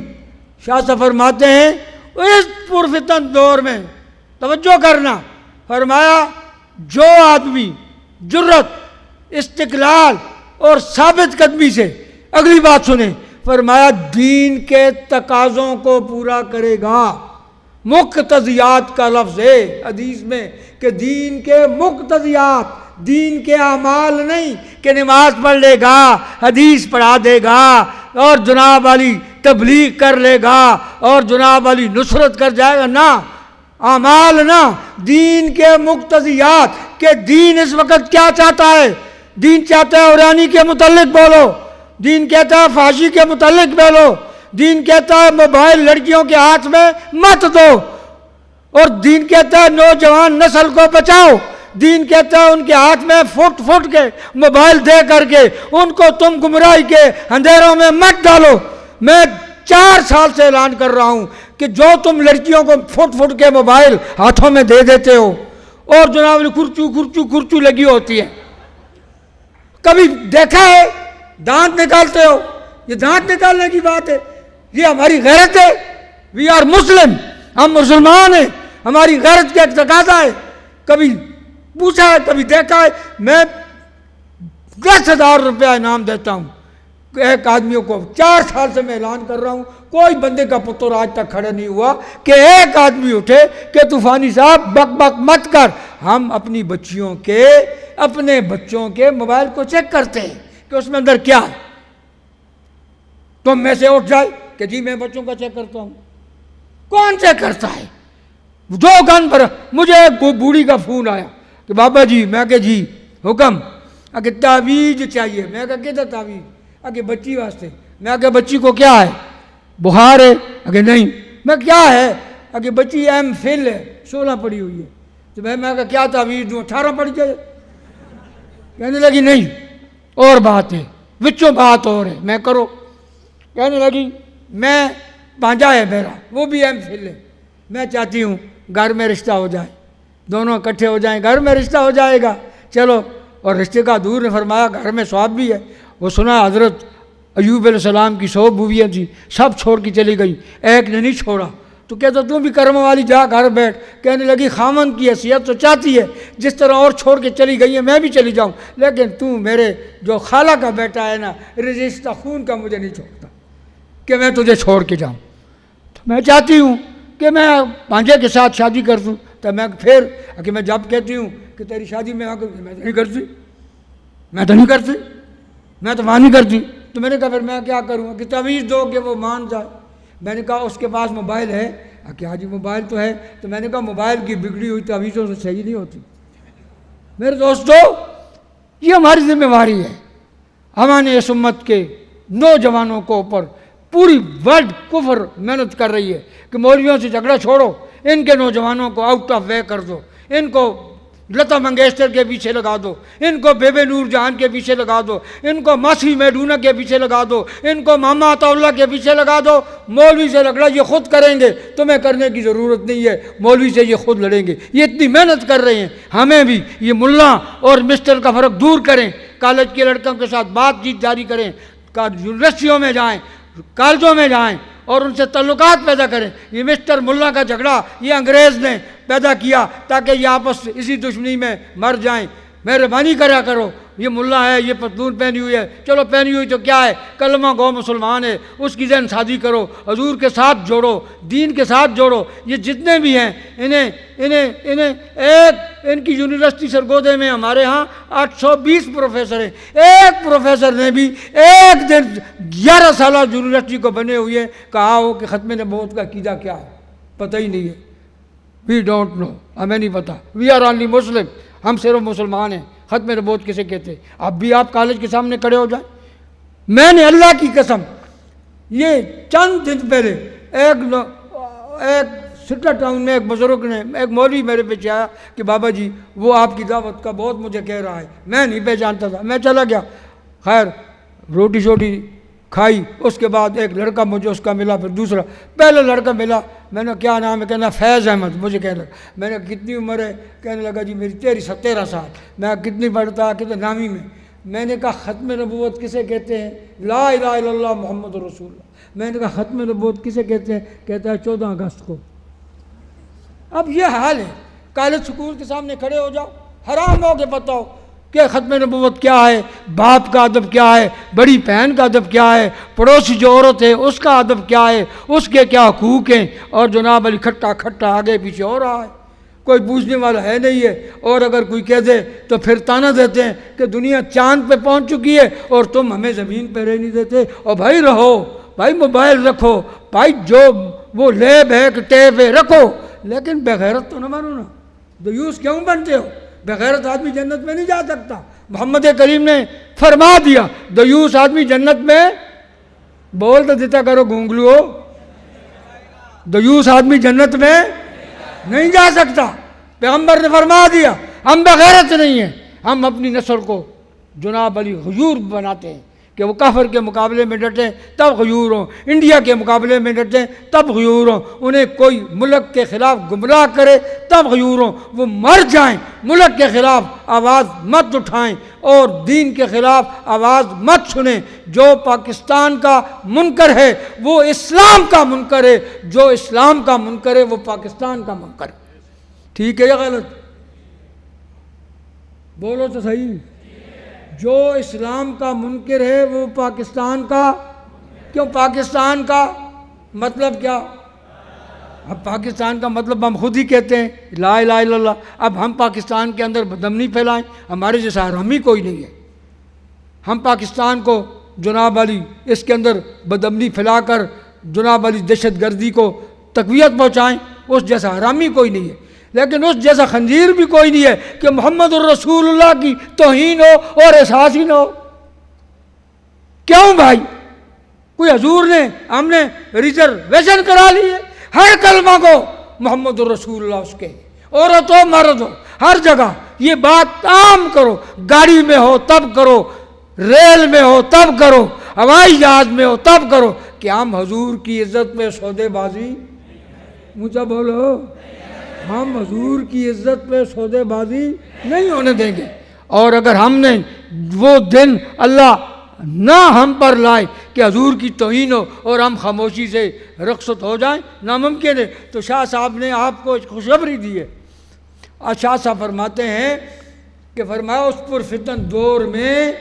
شاہ صاحب فرماتے ہیں اس پرفتن دور میں توجہ کرنا، فرمایا جو آدمی جرت، استقلال اور ثابت قدمی سے، اگلی بات سنیں، فرمایا دین کے تقاضوں کو پورا کرے گا۔ مقتضیات کا لفظ ہے حدیث میں کہ دین کے مقتضیات، دین کے اعمال نہیں کہ نماز پڑھ لے گا، حدیث پڑھا دے گا اور جناب والی تبلیغ کر لے گا اور جناب والی نصرت کر جائے گا، نہ، اعمال نہ، دین کے مقتضیات کہ دین اس وقت کیا چاہتا ہے۔ دین چاہتا ہے عریانی کے متعلق بولو، دین کہتا ہے فحاشی کے متعلق بولو، دین کہتا ہے موبائل لڑکیوں کے ہاتھ میں مت دو، اور دین کہتا ہے نوجوان نسل کو بچاؤ، دین کہتا ہے ان کے ہاتھ میں فٹ فٹ کے موبائل دے کر کے ان کو تم گمراہی کے اندھیروں میں مت ڈالو۔ میں 4 سال سے اعلان کر رہا ہوں کہ جو تم لڑکیوں کو فٹ فٹ کے موبائل ہاتھوں میں دے دیتے ہو اور جناب کھرچو لگی ہوتی ہے، کبھی دیکھا ہے دانت نکالتے ہو؟ یہ دانت نکالنے کی بات ہے، یہ ہماری غیرت ہے، وی آر مسلم، ہم مسلمان ہیں، ہماری غیرت کا ایک تقاضا ہے۔ کبھی پوچھا ہے، کبھی دیکھا ہے؟ میں 10,000 روپیہ انعام دیتا ہوں ایک آدمیوں کو، 4 سال سے میں اعلان کر رہا ہوں، کوئی بندے کا پتر آج تک کھڑا نہیں ہوا کہ ایک آدمی اٹھے کہ طوفانی صاحب بک بک مت کر، ہم اپنی بچیوں کے، اپنے بچوں کے موبائل کو چیک کرتے ہیں کہ اس میں اندر کیا ہے۔ تم میں سے اٹھ جائے کہ جی میں بچوں کا چیک کرتا ہوں، کون چیک کرتا ہے؟ جو گن پر مجھے ایک بوڑھی کا فون آیا کہ بابا جی، میں کہ جی حکم، کہ تعویذ چاہیے، میں کہ کدھر تعویذ؟ کہ بچی واسطے، میں کہ بچی کو کیا ہے؟ بخار ہے؟ کہ نہیں، میں کیا ہے؟ کہ بچی ایم فل ہے، 16 پڑھی ہوئی ہے، تو میں کہ کیا تعویذ دوں؟ 18 پڑھ جائے؟ کہنے لگی نہیں اور بات ہے، وچوں بات اور ہے، میں کرو۔ کہنے لگی میں پانجا ہے میرا، وہ بھی ایم فل ہے، میں چاہتی ہوں گھر میں رشتہ ہو جائے، دونوں اکٹھے ہو جائیں، گھر میں رشتہ ہو جائے گا، چلو۔ اور رشتے کا دور نے فرمایا گھر میں ثواب بھی ہے۔ وہ سنا حضرت ایوب علیہ السلام کی 100 بیویاں تھیں، سب چھوڑ کے چلی گئی، ایک نے نہیں چھوڑا، تو کہتا تم بھی کرم والی جا گھر بیٹھ۔ کہنے لگی خامن کی حیثیت تو چاہتی ہے جس طرح اور چھوڑ کے چلی گئی ہے میں بھی چلی جاؤں، لیکن تو میرے جو خالہ کا بیٹا ہے نا، رشتہ خون کا مجھے نہیں چھوڑتا کہ میں تجھے چھوڑ کے جاؤں، تو میں چاہتی ہوں کہ میں پانجے کے ساتھ شادی کر دوں۔ تو میں پھر کہ میں جب کہتی ہوں کہ تیری شادی میں میں تو نہیں کرتی، میں تو نہیں کرتی، میں تو وہاں نہیں کرتی، تو میں نے کہا پھر میں کیا کروں کہ تعویذ دو کہ وہ مان جائے۔ میں نے کہا اس کے پاس موبائل ہے؟ کہ ہاں جی موبائل تو ہے۔ تو میں نے کہا موبائل کی بگڑی ہوئی تعویذوں سے صحیح نہیں ہوتی۔ میرے دوستو، یہ ہماری ذمہ داری ہے، ہماری اس امت کے نوجوانوں کو اوپر پوری ورلڈ کفر محنت کر رہی ہے کہ مولویوں سے جھگڑا چھوڑو، ان کے نوجوانوں کو آؤٹ آف وے کر دو، ان کو لتا منگیشکر کے پیچھے لگا دو، ان کو بے بے نور جہان کے پیچھے لگا دو، ان کو ماسی میڈونا کے پیچھے لگا دو، ان کو ماما عطا اللہ کے پیچھے لگا دو، مولوی سے لڑا یہ خود کریں گے، تمہیں کرنے کی ضرورت نہیں ہے، مولوی سے یہ خود لڑیں گے، یہ اتنی محنت کر رہے ہیں۔ ہمیں بھی یہ ملا اور مسٹر کا فرق دور کریں، کالج کے لڑکوں کے ساتھ بات چیت جاری کریں، یونیورسٹیوں میں جائیں، کالجوں میں جائیں اور ان سے تعلقات پیدا کریں۔ یہ مسٹر ملا کا جھگڑا یہ انگریز نے پیدا کیا تاکہ یہ آپس اسی دشمنی میں مر جائیں۔ مہربانی کرا کرو، یہ ملا ہے، یہ پتلون پہنی ہوئی ہے، چلو پہنی ہوئی تو کیا ہے، کلمہ گو مسلمان ہے، اس کی ذہن سازی کرو، حضور کے ساتھ جوڑو، دین کے ساتھ جوڑو۔ یہ جتنے بھی ہیں انہیں ان کی یونیورسٹی سرگودے میں ہمارے ہاں 820 پروفیسر ہیں، ایک پروفیسر نے بھی ایک دن 11 سالہ یونیورسٹی کو بنے ہوئے کہا ہو کہ ختم نبوت کا عقیدہ کیا ہے، پتہ ہی نہیں ہے۔ وی ڈونٹ نو، ہمیں نہیں پتہ، وی آر اونلی مسلم، ہم صرف مسلمان ہیں۔ ختم نبوت کسے کہتے ہیں؟ اب بھی آپ کالج کے سامنے کھڑے ہو جائیں، میں نے اللہ کی قسم یہ چند دن پہلے ایک سٹر ٹاؤن میں ایک بزرگ نے، ایک مولوی میرے پیچھے آیا کہ بابا جی وہ آپ کی دعوت کا بہت مجھے کہہ رہا ہے، میں نہیں پہچانتا تھا، میں چلا گیا، خیر روٹی شوٹی کھائی، اس کے بعد ایک لڑکا مجھے اس کا ملا، پھر دوسرا، پہلا لڑکا ملا، میں نے کیا نام ہے، کہنا فیض احمد، مجھے کہنے لگا، میں نے کتنی عمر ہے، کہنے لگا جی میری 13 سال، میں کتنی پڑھتا، کہتے نامی میں نے کہا ختم نبوت کسے کہتے ہیں؟ لا الہ الا اللہ محمد رسول اللہ۔ میں نے کہا ختم نبوت کسے کہتے ہیں؟ کہتا ہے 14 اگست کو۔ اب یہ حال ہے، کالج سکول کے سامنے کھڑے ہو جاؤ، حرام ہو کے بتاؤ کہ ختم نبوت کیا ہے، باپ کا ادب کیا ہے، بڑی بہن کا ادب کیا ہے، پڑوسی جو عورت ہے اس کا ادب کیا ہے، اس کے کیا حقوق ہیں، اور جناب علی کھٹا آگے پیچھے ہو رہا ہے، کوئی پوچھنے والا ہے نہیں ہے، اور اگر کوئی کہہ دے تو پھر تانا دیتے ہیں کہ دنیا چاند پہ پہنچ چکی ہے اور تم ہمیں زمین پہ رہ نہیں دیتے۔ اور بھائی رہو، بھائی موبائل رکھو، بھائی جو وہ لیب ہے کہ ٹیپ ہے رکھو، لیکن بغیرت تو نہ بنو نا، دیوس کیوں بنتے ہو؟ بغیرت آدمی جنت میں نہیں جا سکتا۔ محمد کریم نے فرما دیا دیوس آدمی جنت میں، بول تو دیتا کرو گونگلو، دیوس آدمی جنت میں نہیں جا سکتا، پیغمبر نے فرما دیا۔ ہم بغیرت نہیں ہیں، ہم اپنی نسل کو جناب علی غیور بناتے ہیں کہ وہ کافر کے مقابلے میں ڈٹیں تب غیور ہوں، انڈیا کے مقابلے میں ڈٹیں تب غیور ہوں، انہیں کوئی ملک کے خلاف گمراہ کرے تب غیور ہوں، وہ مر جائیں، ملک کے خلاف آواز مت اٹھائیں اور دین کے خلاف آواز مت سنیں۔ جو پاکستان کا منکر ہے وہ اسلام کا منکر ہے، جو اسلام کا منکر ہے وہ پاکستان کا منکر ہے۔ ٹھیک ہے یا غلط؟ بولو تو صحیح۔ جو اسلام کا منکر ہے وہ پاکستان کا، کیوں پاکستان کا مطلب کیا؟ اب پاکستان کا مطلب ہم خود ہی کہتے ہیں لا الہ الا اللہ، اب ہم پاکستان کے اندر بدامنی پھیلائیں، ہمارے جیسا حرامی کوئی نہیں ہے۔ ہم پاکستان کو جناب علی اس کے اندر بدامنی پھیلا کر جناب علی دہشت گردی کو تقویت پہنچائیں، اس جیسا حرامی کوئی نہیں ہے، لیکن اس جیسا خنزیر بھی کوئی نہیں ہے کہ محمد الرسول اللہ کی توہین ہو اور احساس ہی نہ ہو۔ کیوں بھائی؟ کوئی حضور نے ہم نے ریزرویشن کرا لی ہے؟ ہر کلمہ کو محمد الرسول اللہ اس کے، عورت ہو مرد ہو ہر جگہ یہ بات عام کرو، گاڑی میں ہو تب کرو، ریل میں ہو تب کرو، ہوائی جہاز میں ہو تب کرو، کہ ہم حضور کی عزت میں سودے بازی، مجھے بولو، ہم حضور کی عزت پہ سودے بازی نہیں ہونے دیں گے۔ اور اگر ہم نے وہ دن اللہ نہ ہم پر لائے کہ حضور کی توہین ہو اور ہم خاموشی سے رخصت ہو جائیں، ناممکن ہے۔ تو شاہ صاحب نے آپ کو خوشخبری دی ہے۔ شاہ صاحب فرماتے ہیں کہ فرمایا اس پرفتن دور میں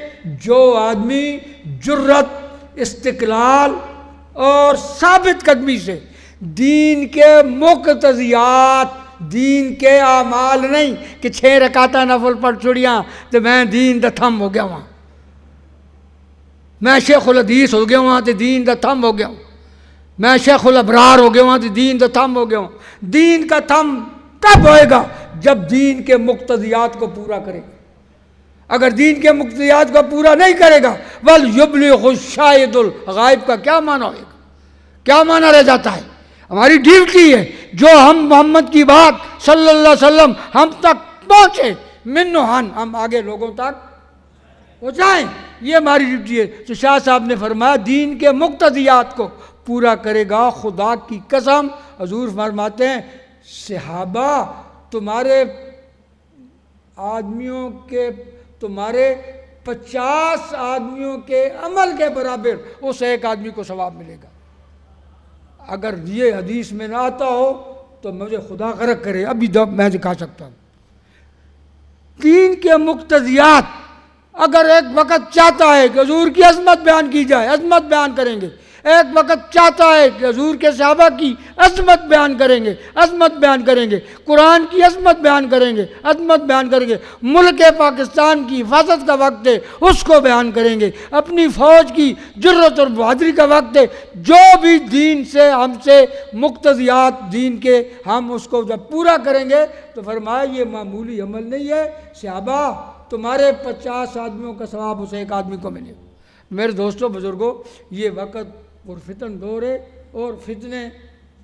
جو آدمی جرت، استقلال اور ثابت قدمی سے دین کے مقتضیات، دین کے اعمال نہیں کہ 6 رکعتاں نفل پڑھ چھڑیاں تو میں دین دا تھم ہو گیا وہاں، میں شیخ الحدیث ہو گیا وہاں تو دین دا تھم ہو گیا، میں شیخ الابرار ہو گیا وہاں تو دین دا تھم ہو گیا۔ دین کا تھم تب ہوئے گا جب دین کے مقتضیات کو پورا کرے گا۔ اگر دین کے مقتضیات کو پورا نہیں کرے گا، وَلْيُبْلِغُ الشَّاهِدُ الْغَائِبَ کا کیا معنی ہوئے گا؟ کیا معنی رہ جاتا ہے؟ ہماری ڈیوٹی ہے جو ہم محمد کی بات صلی اللہ علیہ وسلم ہم تک پہنچے منہن، ہم آگے لوگوں تک پہنچائیں، یہ ہماری ڈیوٹی ہے۔ تو شاہ صاحب نے فرمایا دین کے مقتضیات کو پورا کرے گا خدا کی قسم۔ حضور فرماتے ہیں صحابہ تمہارے آدمیوں کے، تمہارے 50 آدمیوں کے عمل کے برابر اس ایک آدمی کو ثواب ملے گا۔ اگر یہ حدیث میں نہ آتا ہو تو مجھے خدا غرق کرے، ابھی میں دکھا سکتا ہوں۔ دین کے مقتضیات اگر ایک وقت چاہتا ہے کہ حضور کی عظمت بیان کی جائے، عظمت بیان کریں گے۔ ایک وقت چاہتا ہے کہ حضور کے صحابہ کی عظمت بیان کریں گے، عظمت بیان کریں گے، قرآن کی عظمت بیان کریں گے، عظمت بیان کریں گے۔ ملک پاکستان کی حفاظت کا وقت ہے، اس کو بیان کریں گے۔ اپنی فوج کی جرت اور بہادری کا وقت ہے۔ جو بھی دین سے ہم سے مقتضیات دین کے ہم اس کو جب پورا کریں گے تو فرمایا یہ معمولی عمل نہیں ہے۔ صحابہ تمہارے 50 آدمیوں کا ثواب اس ایک آدمی کو ملے۔ میرے دوستوں بزرگوں، یہ وقت پرفتن دور ہے اور فتنے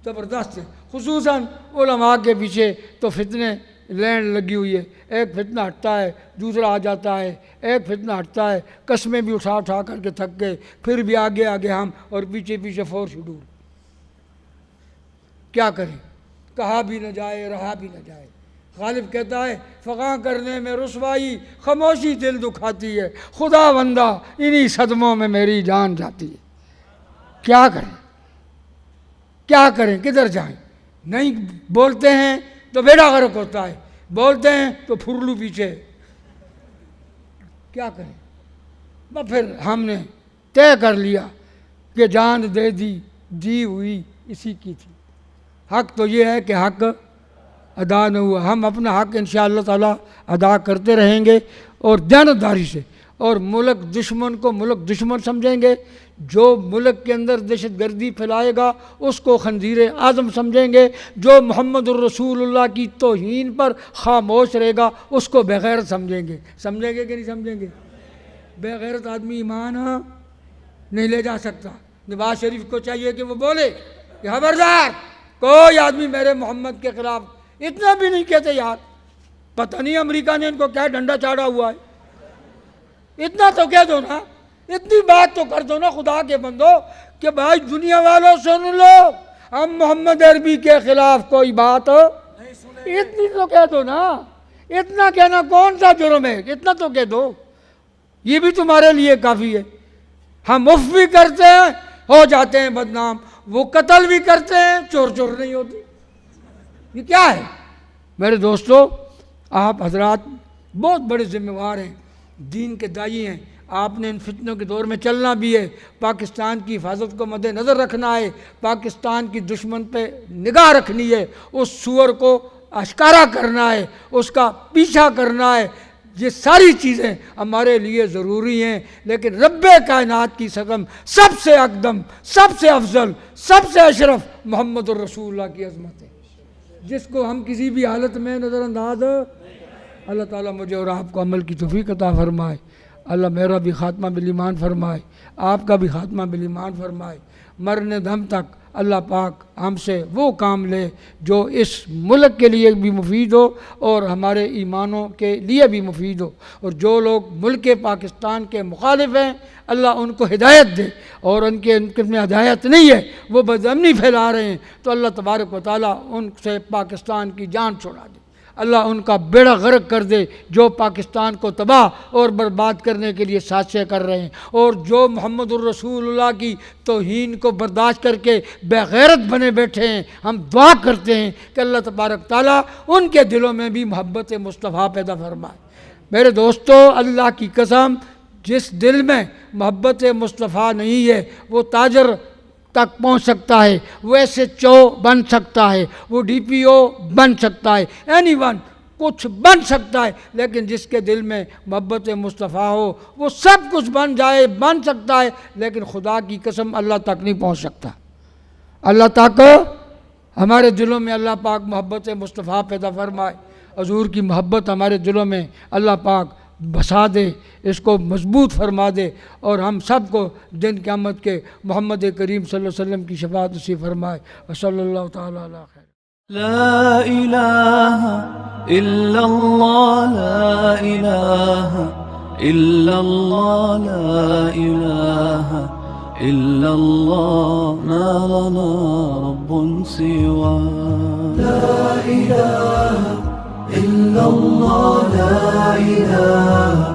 زبردست ہیں، خصوصاً علماء کے پیچھے تو فتنے لینڈ لگی ہوئی ہے۔ ایک فتنہ ہٹتا ہے دوسرا آ جاتا ہے، ایک فتنہ ہٹتا ہے، قسمیں بھی اٹھا اٹھا کر کے تھک گئے، پھر بھی آگے آگے ہم اور پیچھے پیچھے فور شیڈول۔ کیا کریں، کہا بھی نہ جائے رہا بھی نہ جائے۔ غالب کہتا ہے فغاں کرنے میں رسوائی خاموشی دل دکھاتی ہے، خدا بندہ انہی صدموں میں میری جان جاتی ہے۔ کیا کریں، کیا کریں، کدھر جائیں؟ نہیں بولتے ہیں تو بیڑا غرق ہوتا ہے، بولتے ہیں تو پھرلو پیچھے۔ کیا کریں؟ بس پھر ہم نے طے کر لیا کہ جان دے دی ہوئی اسی کی تھی۔ حق تو یہ ہے کہ حق ادا نہ ہوا، ہم اپنا حق انشاءاللہ تعالی ادا کرتے رہیں گے اور دیانتداری سے، اور ملک دشمن کو ملک دشمن سمجھیں گے۔ جو ملک کے اندر دہشت گردی پھیلائے گا اس کو خنزیر اعظم سمجھیں گے، جو محمد الرسول اللہ کی توہین پر خاموش رہے گا اس کو بغیرت سمجھیں گے۔ سمجھیں گے کہ نہیں سمجھیں گے؟ بغیرت آدمی ایمان نہیں لے جا سکتا۔ نواز شریف کو چاہیے کہ وہ بولے کہ خبردار کوئی آدمی میرے محمد کے خلاف، اتنا بھی نہیں کہتے یار، پتہ نہیں امریکہ نے ان کو کیا ڈنڈا چاڑا ہوا ہے۔ اتنا تو کہہ دو نا، اتنی بات تو کر دو نا خدا کے بندو کہ بھائی دنیا والوں سن لو، ہم محمد عربی کے خلاف کوئی بات اتنی تو کہہ دو نا۔ اتنا کہنا کون سا جرم ہے، اتنا تو کہہ دو، یہ بھی تمہارے لیے کافی ہے۔ ہم اف بھی کرتے ہیں ہو جاتے ہیں بدنام، وہ قتل بھی کرتے ہیں چور چور نہیں ہوتی۔ یہ کیا ہے؟ میرے دوستو آپ حضرات بہت بڑے ذمہ وار ہیں، دین کے داعی ہیں، آپ نے ان فتنوں کے دور میں چلنا بھی ہے، پاکستان کی حفاظت کو مد نظر رکھنا ہے، پاکستان کی دشمن پہ نگاہ رکھنی ہے، اس سور کو اشکارا کرنا ہے، اس کا پیچھا کرنا ہے۔ یہ ساری چیزیں ہمارے لیے ضروری ہیں، لیکن رب کائنات کی قسم سب سے اقدم، سب سے افضل، سب سے اشرف محمد الرسول اللہ کی عظمت ہے، جس کو ہم کسی بھی حالت میں نظر انداز۔ اللہ تعالیٰ مجھے اور آپ کو عمل کی توفیق عطا فرمائے۔ اللہ میرا بھی خاتمہ بالایمان فرمائے، آپ کا بھی خاتمہ بالایمان فرمائے۔ مرنے دم تک اللہ پاک ہم سے وہ کام لے جو اس ملک کے لیے بھی مفید ہو اور ہمارے ایمانوں کے لیے بھی مفید ہو، اور جو لوگ ملک پاکستان کے مخالف ہیں اللہ ان کو ہدایت دے، اور ان کے میں ہدایت نہیں ہے، وہ بدامنی پھیلا رہے ہیں تو اللہ تبارک و تعالیٰ ان سے پاکستان کی جان چھڑا دے، اللہ ان کا بیڑا غرق کر دے جو پاکستان کو تباہ اور برباد کرنے کے لیے سازشیں کر رہے ہیں، اور جو محمد الرسول اللہ کی توہین کو برداشت کر کے بے غیرت بنے بیٹھے ہیں، ہم دعا کرتے ہیں کہ اللہ تبارک تعالیٰ ان کے دلوں میں بھی محبت مصطفیٰ پیدا فرمائے۔ میرے دوستو اللہ کی قسم، جس دل میں محبت مصطفیٰ نہیں ہے وہ تاجر تک پہنچ سکتا ہے، وہ ایس ایچ او بن سکتا ہے، وہ ڈی پی او بن سکتا ہے، اینی ون کچھ بن سکتا ہے، لیکن جس کے دل میں محبت مصطفیٰ ہو وہ سب کچھ بن جائے، بن سکتا ہے، لیکن خدا کی قسم اللہ تک نہیں پہنچ سکتا۔ اللہ تک ہمارے دلوں میں اللہ پاک محبت مصطفیٰ پیدا فرمائے، حضور کی محبت ہمارے دلوں میں اللہ پاک بسا دے، اس کو مضبوط فرما دے، اور ہم سب کو دن قیامت کے محمد کریم صلی اللہ علیہ وسلم کی شفاعت نصیب فرمائے۔ وصلی اللہ تعالیٰ علیہ خیر۔ لا الہ إلا الله لا إله إلا الله لا إله إلا الله ما لنا رب سوى لا إله إلا الله لا إله